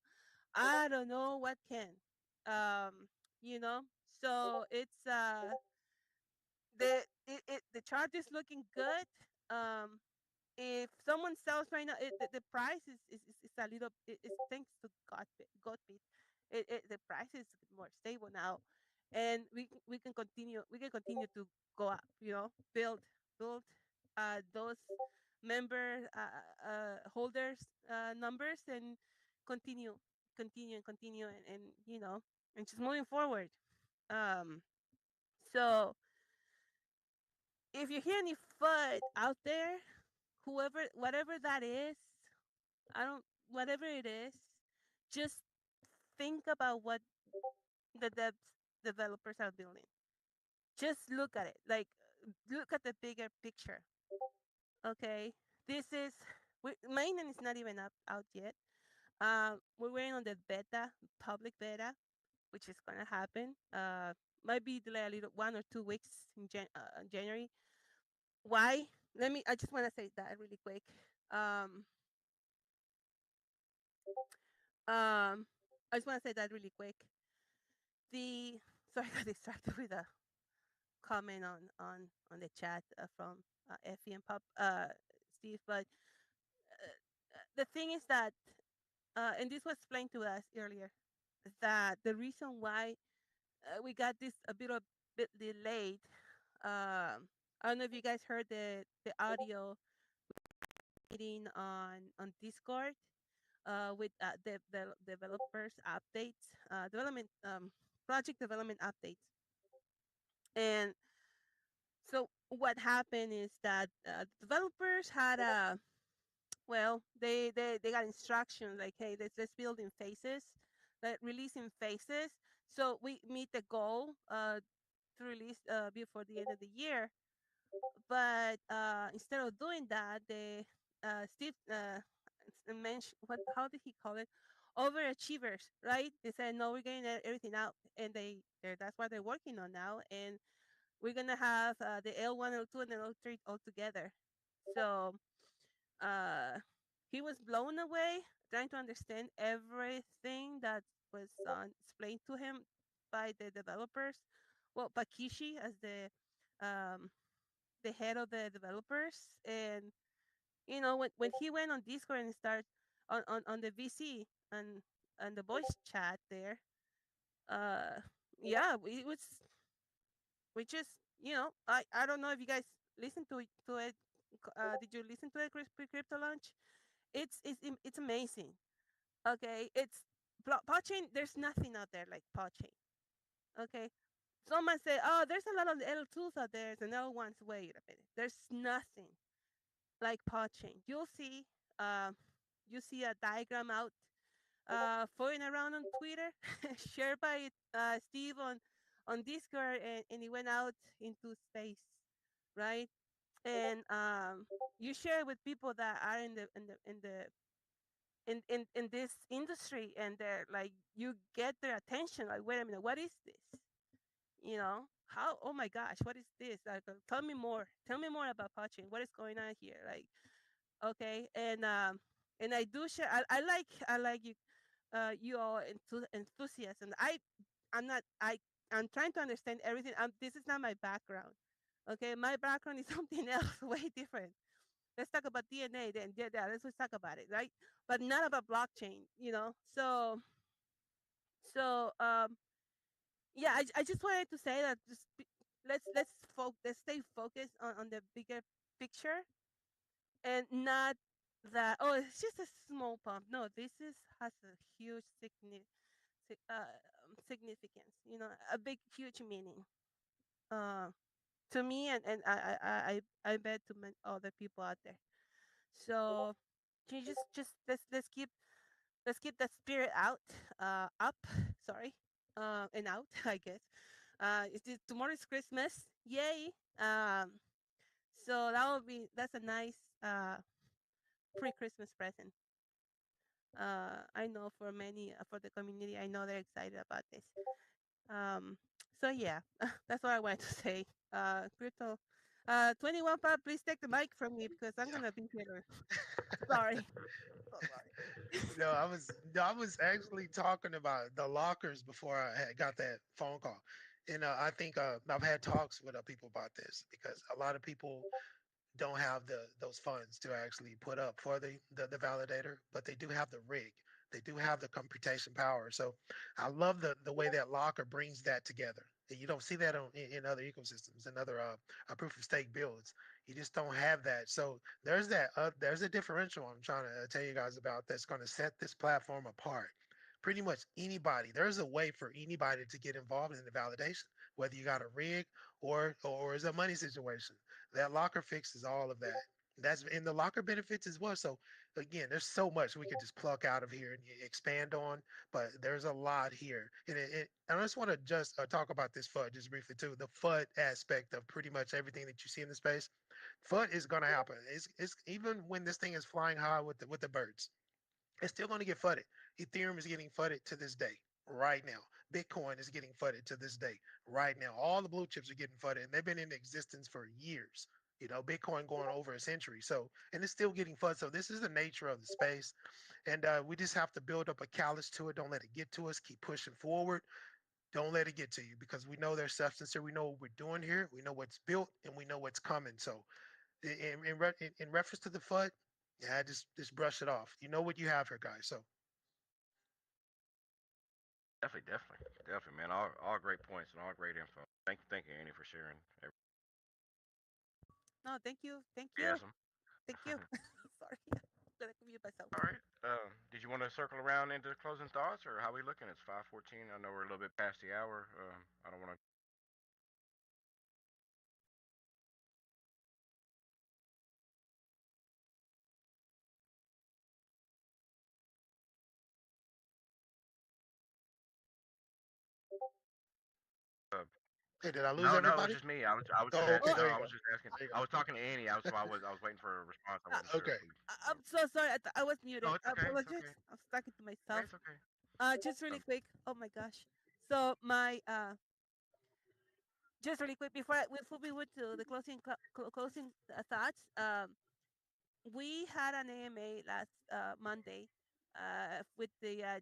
I don't know what can. So it's the chart is looking good. If someone sells right now, the price is a little. It's thanks to Godbit. The price is more stable now, and we can continue to go up. Build those member holders numbers, and continue continue, and just moving forward. Um, so if you hear any FUD out there, whatever that is, I don't whatever it is, just think about what the developers are building. Just look at it. Like, look at the bigger picture. Okay, this is mainland is not even out yet. We're waiting on the beta, public beta, which is gonna happen. Might be delayed a little, 1 or 2 weeks in January. Why? I just want to say that really quick. Um, I just want to say that really quick. The Sorry, I got distracted with a comment on the chat, from Effie and Pop Steve. But the thing is that, and this was explained to us earlier, that the reason why we got this a bit delayed. I don't know if you guys heard the audio meeting on Discord with the developers updates, development project development updates. And so what happened is that developers had a well, they got instructions like, hey, let's build in phases, like release in phases. So we meet the goal to release before the end of the year. But instead of doing that, they Steve mentioned what? How did he call it? Overachievers, right? They said no, we're getting everything out, and that's what they're working on now, and we're gonna have the L1, L2, and L3 all together. So uh, he was blown away trying to understand everything that was explained to him by the developers. Well, Bakishi as um, the head of the developers, and when he went on Discord and started on the VC and the voice chat there, uh, yeah, we just I don't know if you guys listened to it. Did you listen to it, Crypto Launch? It's amazing. Okay, it's PAWChain. There's nothing out there like PAWChain. Okay, someone say, oh, there's a lot of L2s out there and L1s. Wait a minute, there's nothing like PAWChain. Uh, you see a diagram out floating around on Twitter, shared by Steve on Discord, and it went out into space, right? And you share it with people that are in this industry, and they're like, you get their attention. Like, wait a minute, what is this? How? Oh my gosh, what is this? Like, tell me more. Tell me more about Pachin. What is going on here? Like, okay, and I do share. I like you, you all enthusiasm. I'm not. I'm trying to understand everything. This is not my background. Okay, my background is something else, way different. Let's talk about DNA then. Yeah, let's just talk about it, right? But not about blockchain. So yeah, I just wanted to say that let's stay focused on the bigger picture, and not that, oh, it's just a small pump. No, this is has a huge significance, a big huge meaning uh to me, and I bet to many other people out there. So can you just let's keep the spirit up, sorry, and out, I guess. Tomorrow's Christmas, yay. So that's a nice pre-Christmas present. I know for many, for the community, I know they're excited about this. So yeah, that's what I wanted to say. Crypto, 21 Pop, please take the mic from me because I'm
Yeah.
gonna be here. Sorry. So sorry.
No, I was actually talking about the lockers before I got that phone call, and I think I've had talks with people about this because a lot of people don't have those funds to actually put up for the validator, but they do have the rig. They do have the computation power. So I love the way that Locker brings that together. And you don't see that in other ecosystems and other proof of stake builds. You just don't have that. So there's a differential I'm trying to tell you guys about that's going to set this platform apart. Pretty much anybody, there's a way for anybody to get involved in the validation, whether you got a rig or is a money situation. That locker fixes all of that. That's in the locker benefits as well. So again, there's so much we could just pluck out of here and expand on, but there's a lot here. And I just want to just talk about this FUD just briefly too. The FUD aspect of pretty much everything that you see in the space, FUD is going to happen. It's even when this thing is flying high with the birds, it's still going to get fudded. Ethereum is getting fudded to this day, right now. Bitcoin is getting fudded to this day, right now. All the blue chips are getting fudded, and they've been in existence for years. Bitcoin going over a century. So, and it's still getting fudded. So, this is the nature of the space. And we just have to build up a callus to it. Don't let it get to us. Keep pushing forward. Don't let it get to you because we know there's substance here. We know what we're doing here. We know what's built and we know what's coming. So, in reference to the FUD, yeah, just brush it off. You know what you have here, guys. So
Definitely, man. All great points and all great info. Thank you, Annie, for sharing.
No, thank you, thank you,
Yes.
thank you. Sorry, let me mute myself.
All right. Did you want to circle around into closing thoughts, or how we looking? It's 5:14. I know we're a little bit past the hour. I don't want to. Uh,
Hey, did I lose
no, no, it was
everybody?
just me. I was just
Oh, okay.
Oh,
no,
There you
I
go.
was just asking.
There you
I
go.
was talking to Annie. I was waiting for a response. I wasn't sure
Okay.
if we.
I'm so sorry. I was
No,
muted.
it's
I
okay. It's
apologize.
okay.
I was talking to
Yeah,
myself.
it's okay.
Just really
Um,
quick. Oh my gosh. So my just really quick before we went to the closing thoughts. We had an AMA last Monday with the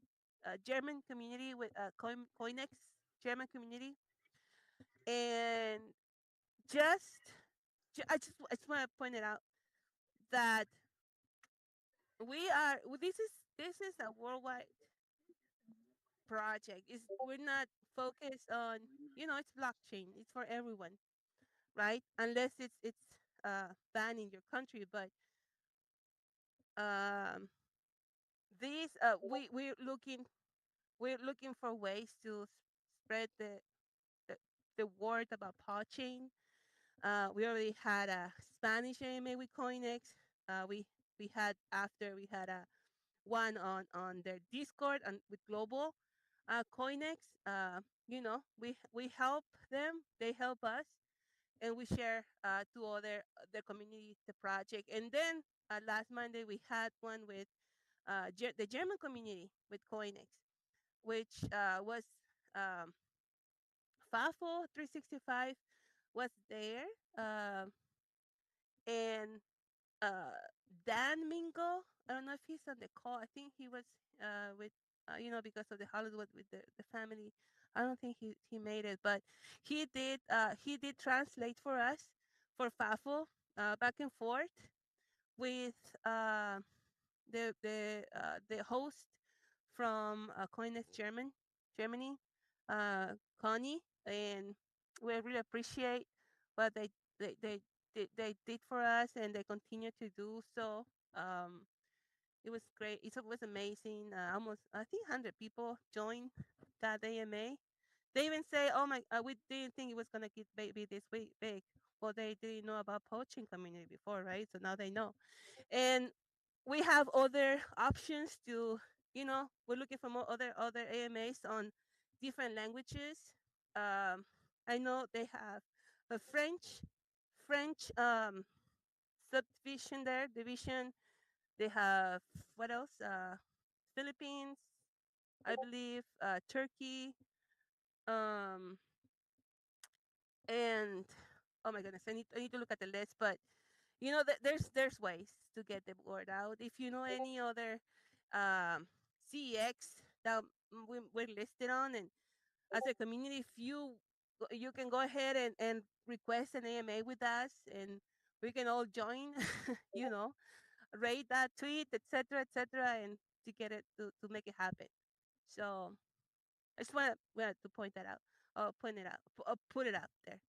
German community with Coinex German community, and just I just want to point it out that this is a worldwide project. We're not focused on it's blockchain. It's for everyone, right? Unless it's banned in your country, but um, these we're looking for ways to spread the, the word about PAWChain. We already had a Spanish AMA with Coinex. We had a one on their Discord and with Global Coinex. We help them, they help us, and we share to other the community the project. And then last Monday we had one with the German community with Coinex, which was um, FAFO 365 was there, and uh, Dan Mingo. I don't know if he's on the call. I think he was with because of the holiday with the family. I don't think he made it, but he did translate for us for FAFO back and forth with uh, the host from Coinex Germany, Connie, and we really appreciate what they, they, they did for us, and they continue to do so. Um, it was great. It was amazing. Almost, I think, 100 people joined that AMA. They even say, "Oh my, we didn't think it was gonna get be this big." Well, they didn't know about poaching community before, right? So now they know. And we have other options to we're looking for more other AMAs on different languages. I know they have a French subdivision there division. They have what else? Philippines, I believe, Turkey, um, and oh my goodness, I need to look at the list, but there's ways to get the word out. If you know any other um, CX that we're listed on, and as a community, if you can go ahead and request an AMA with us, and we can all join. you know, rate that tweet, etc., and to get it to make it happen. So I just want to point that out. Point it out. Put it out there.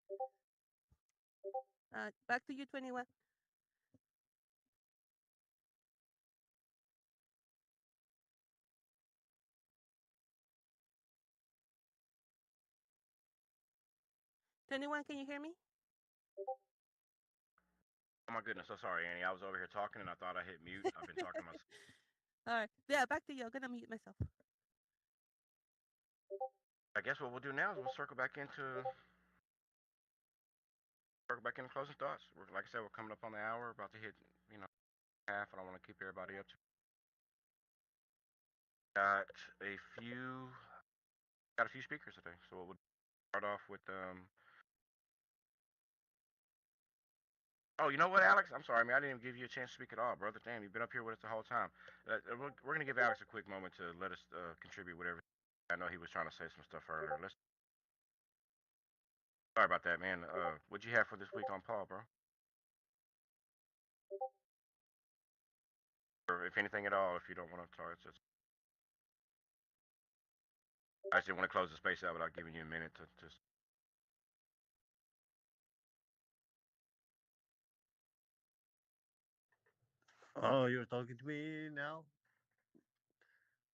Back to you, 21. 21, can you hear me?
oh my goodness, so sorry, Annie. I was over here talking and I thought I hit mute. I've been talking to myself.
All right. Yeah, back to you. I'm gonna mute myself.
I guess what we'll do now is we'll circle back into closing thoughts. Like I said, we're coming up on the hour, about to hit you know half. I don't want to keep everybody up. Got a few got a few speakers today, so we'll start off with Oh, you know what, Alex? I'm sorry, man. I didn't even give you a chance to speak at all, brother. Damn, you've been up here with us the whole time. We're gonna give Alex a quick moment to let us contribute whatever. I know he was trying to say some stuff earlier. Let's. Sorry about that, man. What'd you have for this week on Paul, bro? Or if anything at all, if you don't want to talk, it's just. I just didn't want to close the space out without giving you a minute to.
Oh, you're talking to me now?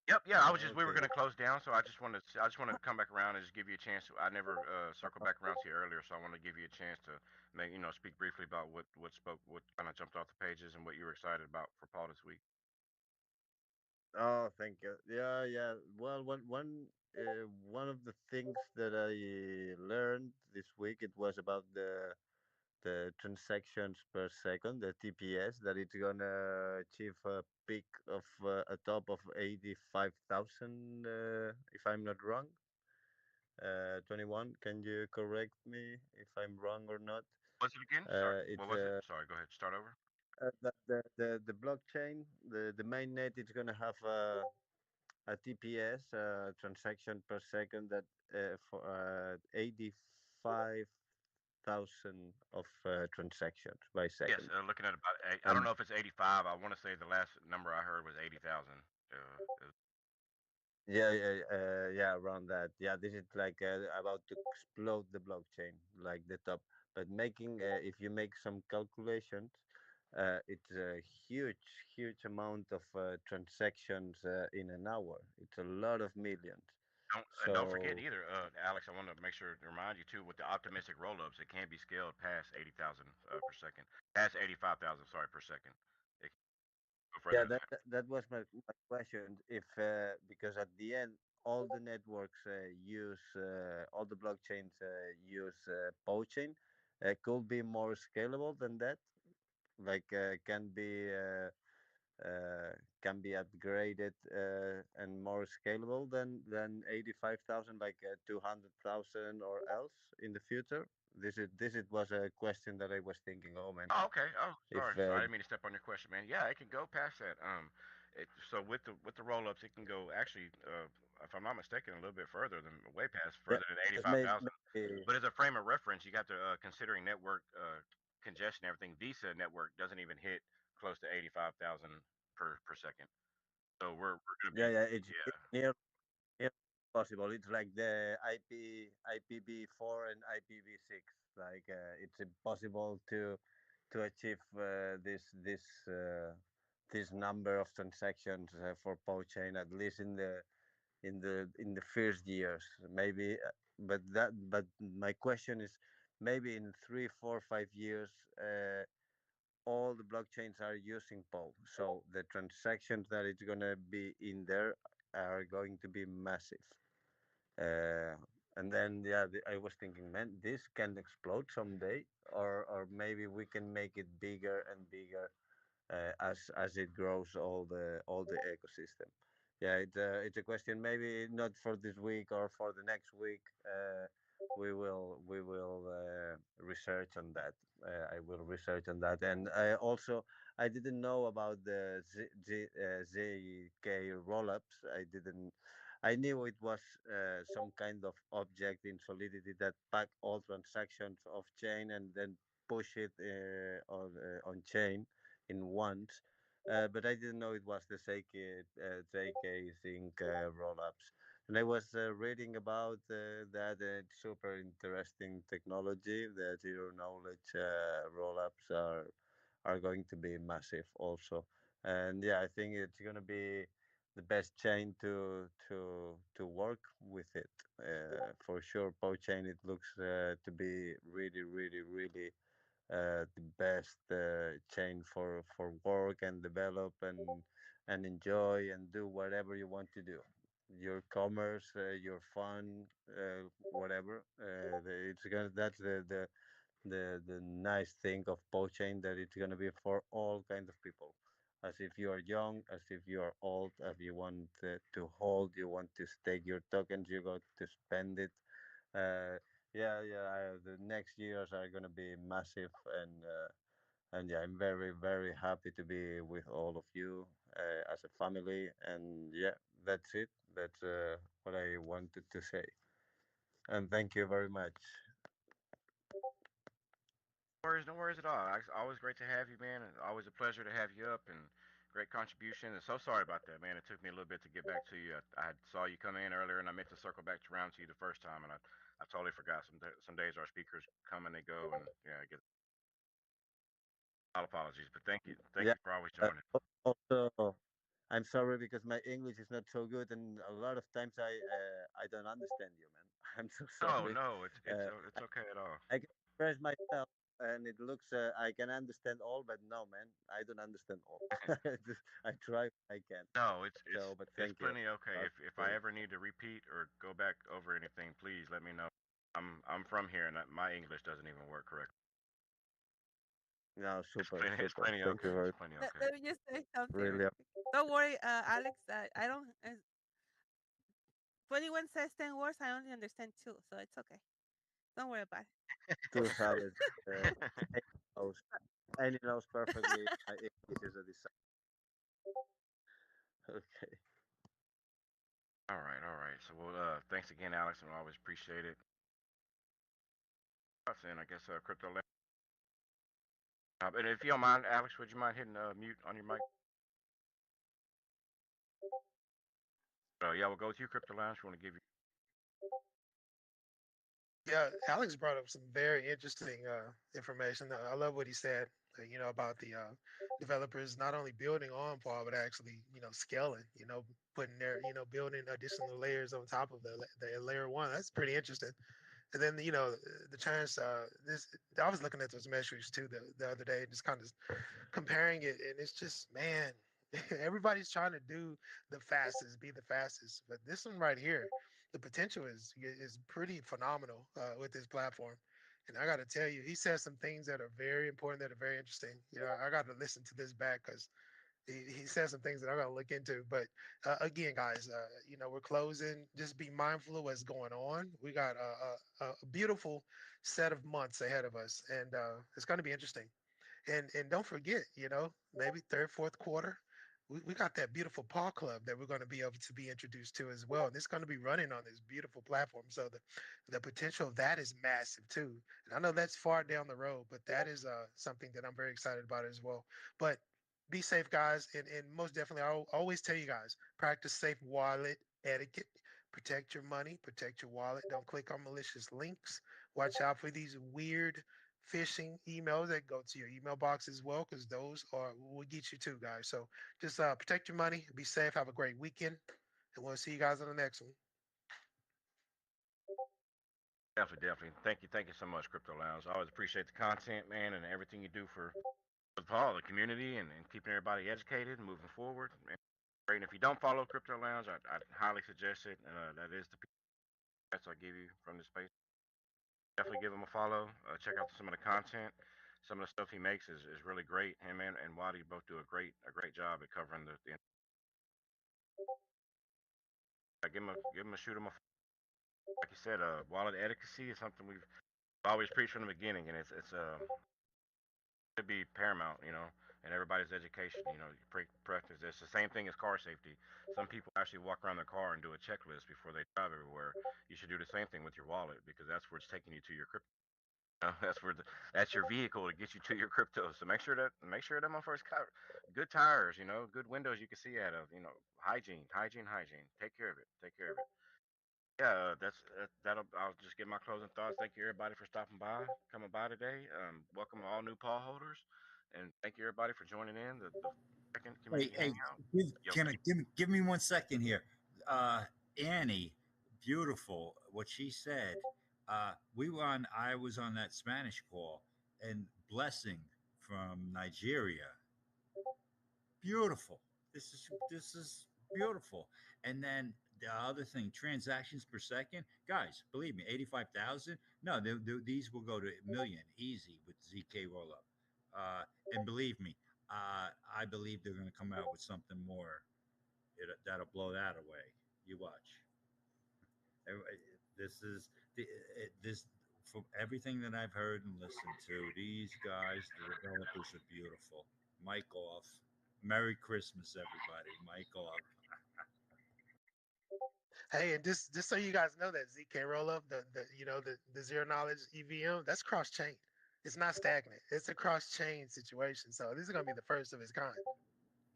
Yep, yeah. I was just we were
Okay.
gonna close down, so I just wanted to come back around and just give you a chance. I never circled back around to you earlier, so I wanted to give you a chance to make speak briefly about what kind of jumped off the pages and what you were excited about for Paul this week.
Oh, thank you. Yeah, yeah. Well, one of the things that I learned this week, it was about the transactions per second, the TPS, that it's gonna achieve a peak of a top of 85,000, if I'm not wrong. 21. Can you correct me if I'm wrong or not?
What was it again? Sorry.
It's
What was it? Sorry. Go ahead. Start over.
the blockchain, the main net, it's gonna have a TPS, transaction per second, that for 85,000 of transactions by
Yes.
second.
Looking at about. I don't
And
know if it's 85. I want to say the last number I heard was 80,000.
yeah, yeah, around that. Yeah, this is like about to explode the blockchain, like the top. But making, if you make some calculations, it's a huge, huge amount of transactions in an hour. It's a lot of millions.
Don't forget
So
either, Alex. I want to make sure to remind you too with the optimistic rollups, it can be scaled past 80,000 per second, past 85,000. Sorry, per second. It can go further
yeah,
than that.
that was my question. If because at the end, all the networks use all the blockchains use PAWChain, could be more scalable than that. Like uh, can be upgraded and more scalable than 85,000, like 200,000 or else in the future. This was a question that I was thinking. Oh man,
Oh, okay. Oh,
if
sorry. I didn't mean to step on your question, man. Yeah, it can go past that. So with the roll ups, it can go actually, if I'm not mistaken, a little bit further than way past
yeah,
further than
because
85,000.
maybe
But as a frame of reference, you got to considering network congestion, everything. Visa network doesn't even hit close to 85,000 per second. So we're gonna be,
yeah, it's
yeah.
near possible. It's like the IPv4 and IPv6. Like it's impossible to achieve this number of transactions for PawChain, at least in the first years. Maybe, but my question is, maybe in 3, 4, 5 years, all the blockchains are using PAW, so the transactions that it's gonna be in there are going to be massive. Uh, and then yeah, I was thinking, man, this can explode someday, or maybe we can make it bigger and bigger as it grows all the ecosystem. Yeah, it's a question maybe not for this week or for the next week. We will research on that. I will research on that, and I didn't know about the ZK rollups. I knew it was some kind of object in Solidity that pack all transactions off chain and then push it on chain in once. But I didn't know it was the JK Zinc rollups. And I was reading about that. It's super interesting technology. The zero knowledge rollups are going to be massive also. And yeah, I think it's going to be the best chain to work with it. For sure, PoChain, it looks to be really, really, really the best chain for work and develop and enjoy and do whatever you want to do. Your commerce, your fun, whatever. That's the nice thing of blockchain, that it's gonna be for all kinds of people. As if you are young, as if you are old, if you want to hold, you want to stake your tokens, you got to spend it. uh, yeah. The next years are gonna be massive, and yeah, I'm very, very happy to be with all of you as a family. And yeah, that's it. That's what I wanted to say. And thank you very much.
No worries at all. It's always great to have you, man. It's always a pleasure to have you up. And great contribution. And so sorry about that, man. It took me a little bit to get back to you. I saw you come in earlier, and I meant to circle back around to you the first time, and I totally forgot. Some days our speakers come and they go, and yeah, I get all apologies. But thank
Yeah.
you for always joining.
Also, I'm sorry because my English is not so good, and a lot of times I don't understand you, man. I'm so
No,
sorry.
no,
Uh,
it's okay at all.
I can express myself, and it looks I can understand all, but no, man, I don't understand all. I try what I can.
No,
So, but
it's
thank you.
plenty okay. If I
Okay.
ever need to repeat or go back over anything, please let me know. I'm from here, and my English doesn't even work correctly.
No, super,
It's
super.
plenty
Thank you
okay. It's
very
plenty
Let,
okay.
let me just say something real
really.
quick. Don't worry, Alex. I don't. 21 says 10 words. I only understand two, so it's okay. Don't worry about it.
To have it. Any knows, any knows perfectly. My English is a disaster. Okay.
All right. So well, thanks again, Alex, and I always appreciate it. And I guess crypto. And if you don't mind, Alex, would you mind hitting mute on your mic? Yeah, we'll go with you, Crypto Lounge. We want to give you.
Yeah, Alex brought up some very interesting information. I love what he said. About the developers not only building on Paul, but actually, scaling. Putting their, building additional layers on top of the layer one. That's pretty interesting. And then the chance. This I was looking at those metrics too the other day, just kind of comparing it, and it's just man, everybody's trying to do the fastest, be the fastest, but this one right here, the potential is pretty phenomenal with this platform. And I got to tell you, he says some things that are very important, that are very interesting. I got to listen to this back because he says some things that I'm gonna look into. But again, guys, we're closing. Just be mindful of what's going on. We got a beautiful set of months ahead of us, and it's going to be interesting. And don't forget, maybe third, fourth quarter, we got that beautiful paw club that we're going to be able to be introduced to as well. And it's going to be running on this beautiful platform. So the potential of that is massive too. And I know that's far down the road, but that is something that I'm very excited about as well. But be safe, guys. And most definitely, I'll always tell you guys, practice safe wallet etiquette. Protect your money, protect your wallet. Don't click on malicious links. Watch out for these weird phishing emails that go to your email box as well, because those are will get you too, guys. So just protect your money, be safe, have a great weekend, and we'll see you guys on the next one.
Definitely. Thank you so much, Crypto Lounge. I always appreciate the content, man, and everything you do for Paul, the community, and keeping everybody educated and moving forward. And great. And if you don't follow Crypto Lounge, I highly suggest it. That is the best I give you from the space. Definitely give him a follow. Check out some of the content. Some of the stuff he makes is really great. Him and Waddy both do a great job at covering the give him a shoot him a like you said. Wallet etiquette is something we've always preached from the beginning, and it's should be paramount, and everybody's education. Practice. It's the same thing as car safety. Some people actually walk around their car and do a checklist before they drive everywhere. You should do the same thing with your wallet because that's where it's taking you to your crypto. That's your vehicle to get you to your crypto. So make sure that motherfuckers got good tires, good windows you can see out of, hygiene. Take care of it. Take care of it. Yeah, that'll. I'll just get my closing thoughts. Thank you everybody for stopping by, coming by today. Welcome all new paw holders, and thank you everybody for joining in the second
Hey,
community
hey,
hangout. Yo,
can I give me 1 second here? Uh, Annie, beautiful. What she said. I was on that Spanish call, and Blessing from Nigeria. Beautiful. This is beautiful. And then the other thing, transactions per second, guys, believe me, 85,000. No, these will go to a million easy with ZK rollup. And believe me, I believe they're going to come out with something more that'll blow that away. You watch. This is this from everything that I've heard and listened to. These guys, the developers, are beautiful. Mike off. Merry Christmas, everybody. Mike off.
Hey, and just so you guys know that ZK rollup, the zero knowledge EVM, that's cross chain. It's not stagnant. It's a cross chain situation. So this is gonna be the first of its kind.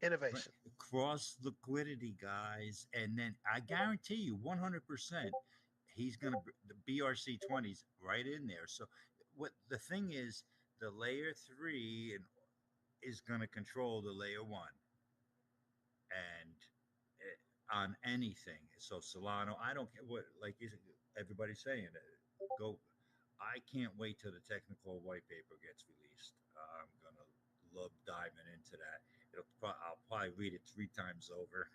right?
Innovation.
Cross liquidity, guys, and then I guarantee you, 100%, he's going to the BRC20s right in there. So what the thing is, the layer three is going to control the layer one, and on anything. So Solano, I don't care what everybody's saying. Go. I can't wait till the technical white paper gets released. I'm gonna love diving into that. I'll probably read it three times over,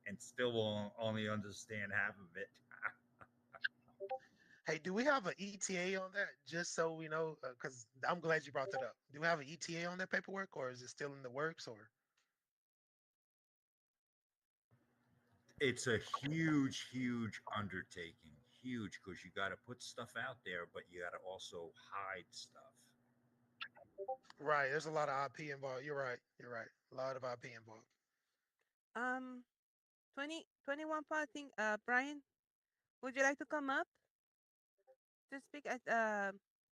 and still will only understand half of it.
Hey, do we have an ETA on that? Just so we know, because I'm glad you brought that up. Do we have an ETA on that paperwork, or is it still in the works? Or
It's a huge, huge undertaking. Huge because you got to put stuff out there, but you got to also hide stuff.
right, there's a lot of IP involved. You're right. You're right. A lot of IP involved.
Um, 2021 part thing. Brian, would you like to come up to speak? At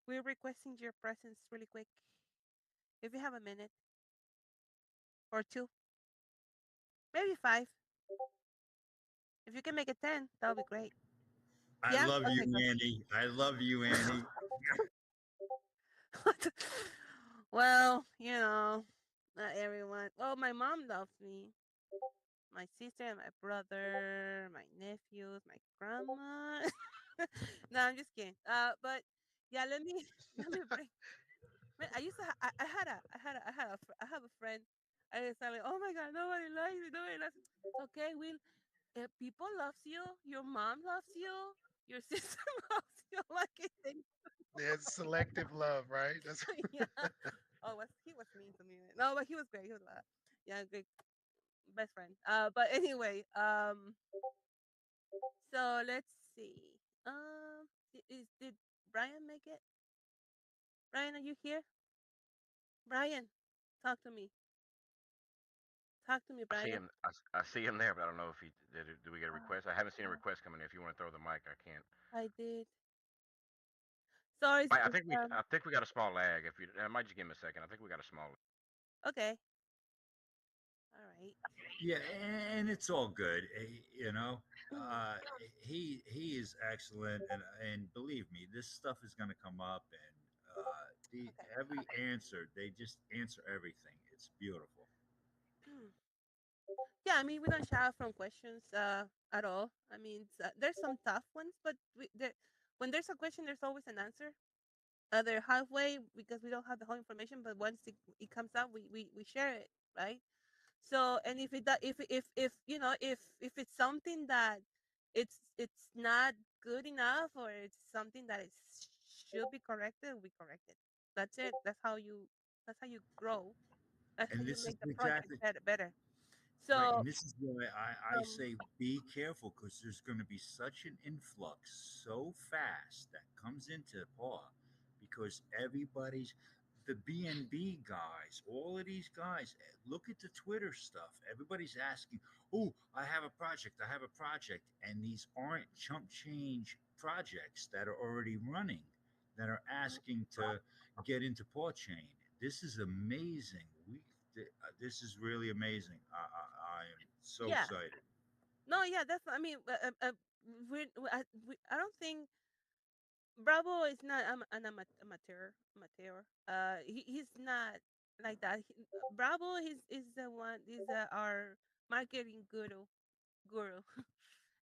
we're requesting your presence really quick. If you have a minute or two, maybe five. If you can make it 10, that would be great.
I
Yeah.
love you,
Okay. Good.
Andy. I love you, Andy.
Well, not everyone. Well, my mom loves me. My sister and my brother, my nephews, my grandma. No, I'm just kidding. But yeah, let me let me bring. Man, I used to. I had a. I had a. I had a. I have a friend. I was like, oh my god, nobody likes me. Nobody likes me. It's okay, Will. People loves you. Your mom loves you. Your sister loves you. Like I think.
There's selective love, right? That's
Yeah. Oh, he was mean to me. No, but he was great. He was yeah, great best friend. But anyway, so let's see. Did Brian make it? Brian, are you here? Brian, talk to me. Talk to me,
I see
Brian.
him. I see him there, but I don't know if he did. Do we get a
Uh,
request? I haven't seen a
uh,
request coming in. If you want to throw the mic, I can't.
I did. Sorry.
I think we got a small lag. If you, I might just give him a second. I think we got a small.
Okay. All right.
Yeah, and it's all good. You know,
Mm,
uh, he is excellent, and believe me, this stuff is going to come up, and the
okay.
every answer they just answer everything. It's beautiful.
Mm. Yeah, I mean, we don't shy from questions at all. I mean, there's some tough ones, but when there's a question, there's always an answer. They're halfway because we don't have the whole information, but once it comes out, we share it, right? So, and if it do- if if it's something that it's not good enough, or it's something that should be corrected, we correct it. That's it. That's how you grow. That's how
And
you
this is
make the project
exactly
better.
right,
So,
and this is why I
um,
say be careful because there's going to be such an influx so fast that comes into paw because everybody's the BNB guys, all of these guys. Look at the Twitter stuff. Everybody's asking, "Oh, I have a project. I have a project," and these aren't chump change projects that are already running that are asking to get into PAWChain. This is amazing. This is really amazing. I am so
yeah,
excited.
no, yeah, definitely. I mean, I don't think Bravo is not an amateur. He's not like that. Bravo is the one is our marketing guru,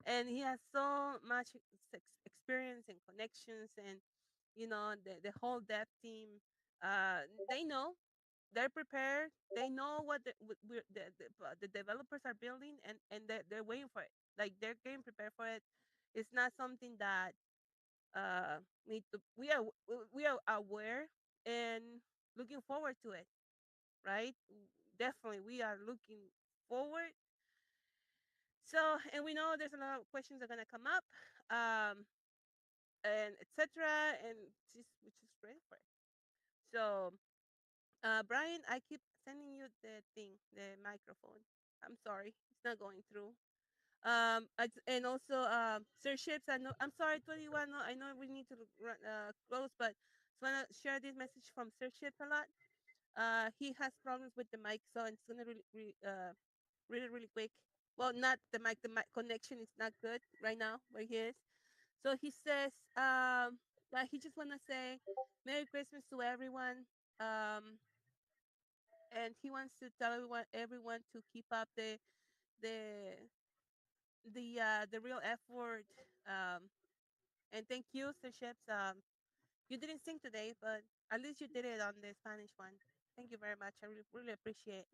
and he has so much experience and connections, and the whole dev team. They know, they're prepared. They know what the developers are building, and they're waiting for it. Like they're getting prepared for it. It's not something that need to we are aware and looking forward to it, right? Definitely we are looking forward. So, and we know there's a lot of questions that are going to come up, um and etc., and we just ready for it. So, Brian, I keep sending you the microphone. I'm sorry, it's not going through. And also, Sir Ships, I'm sorry, 21. No, I know we need to close, but just want to share this message from Sir Ships a lot. He has problems with the mic, so it's gonna really quick. Well, not the mic connection is not good right now where he is. So he says that he just wanna say Merry Christmas to everyone. Um, and he wants to tell everyone to keep up the the real effort. Um, and thank you, Sir Ships. You didn't sing today, but at least you did it on the Spanish one. Thank you very much. I really appreciate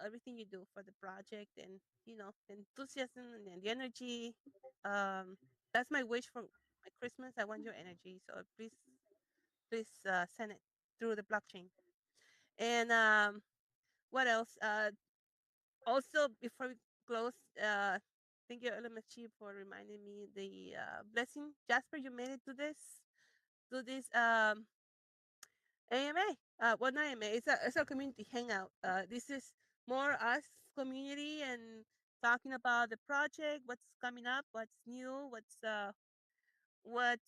everything you do for the project, and the enthusiasm and the energy. That's my wish for my Christmas. I want your energy, so please send it through the blockchain. And what else? Also, before we close, thank you, LMSG, for reminding me the blessing. Jasper, you made it to this AMA. Well, not AMA. It's a community hangout. This is more us community and talking about the project, what's coming up, what's new, what's up with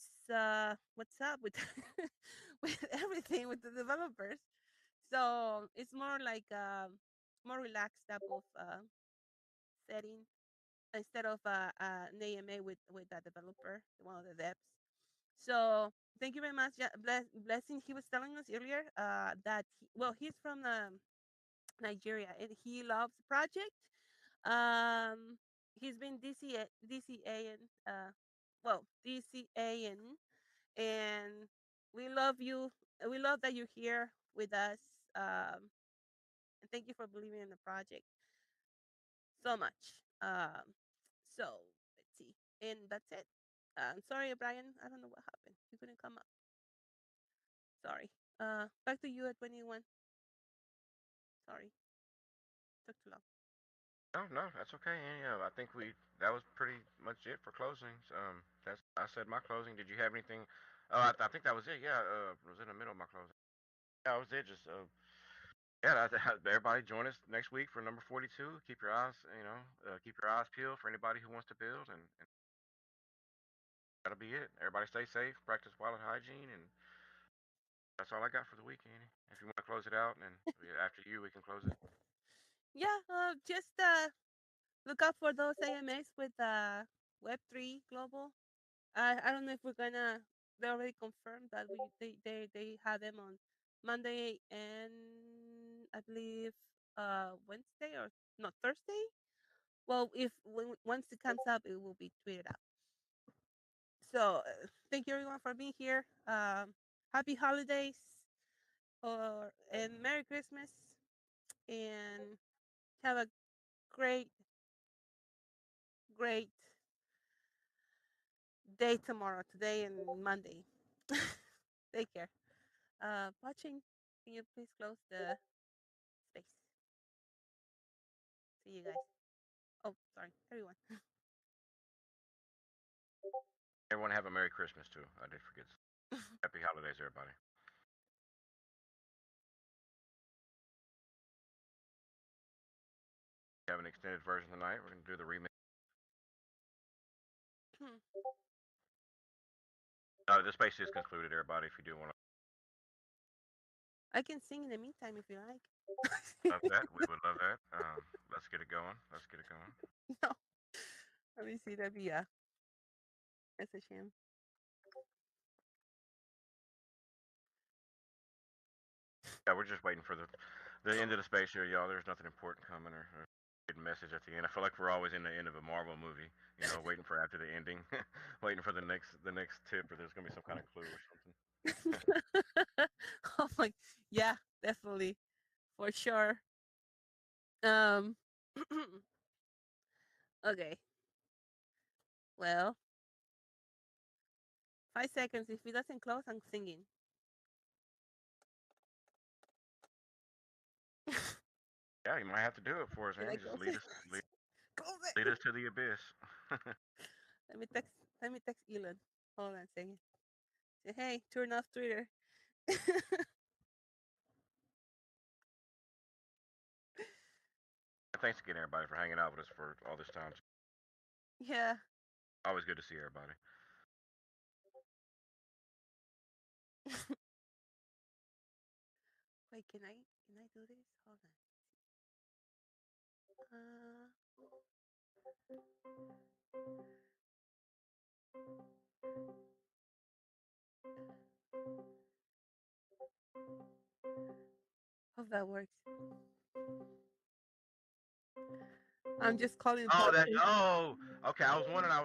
with everything with the developers. So it's more like more relaxed type of setting instead of an AMA with a developer, one of the devs. So thank you very much, Blessing. He was telling us earlier that he's from Nigeria and he loves the project. He's been DCA and DCA and we love you. We love that you're here with us. And thank you for believing in the project so much. So let's see, and that's it. I'm sorry, Brian. I don't know what happened. You couldn't come up. Sorry. Back to you at 21. Sorry, took too long.
No, no, that's okay. Yeah, I think that was pretty much it for closings. That's I said my closing. Did you have anything? Oh, I think that was it. Yeah, was in the middle of my closing. Yeah, that was it. Just yeah, everybody join us next week for number 42. Keep your eyes, keep your eyes peeled for anybody who wants to build, and that'll be it. Everybody stay safe, practice wallet hygiene, and that's all I got for the weekend. If you want to close it out, and after you, we can close it.
Yeah, just look out for those AMAs with Web3 Global. I don't know if we're gonna. They already confirmed that they have them on Monday and I believe Wednesday or no Thursday. Well, if once it comes up, it will be tweeted out. So thank you everyone for being here. Happy holidays or and Merry Christmas and have a great great day tomorrow, today and Monday. Take care. Watching, can you please close the space? See you guys. Oh, sorry, everyone.
Everyone have a Merry Christmas too. I did forget. Happy holidays, everybody. We have an extended version tonight. We're gonna do the remix. The space is concluded, everybody. If you do want to
I can sing in the meantime if you
love
like.
that, we would love that. Let's get it going. Let's get it going.
No, let me see. That'd be that's a shame.
Yeah, we're just waiting for the end of the space here, y'all. There's nothing important coming or hidden message at the end. I feel like we're always in the end of a Marvel movie, waiting for after the ending, waiting for the next tip, or there's gonna be some kind of clue or something.
Oh my, yeah, definitely, for sure. Um, okay. Well, 5 seconds. If it doesn't close, I'm singing.
Yeah, you might have to do it for us,
Did I
man. Just
close it? Close
lead
it.
us to the abyss.
Let me text. Let me text Elon. Hold on a second. Say, hey, turn off Twitter.
Thanks again, everybody, for hanging out with us for all this time.
Yeah.
Always good to see everybody.
Wait, can I do this? Hold on. Uh, hope that works. I'm just calling
Oh, that.
PAWChain.
Oh, okay. I was wondering. I was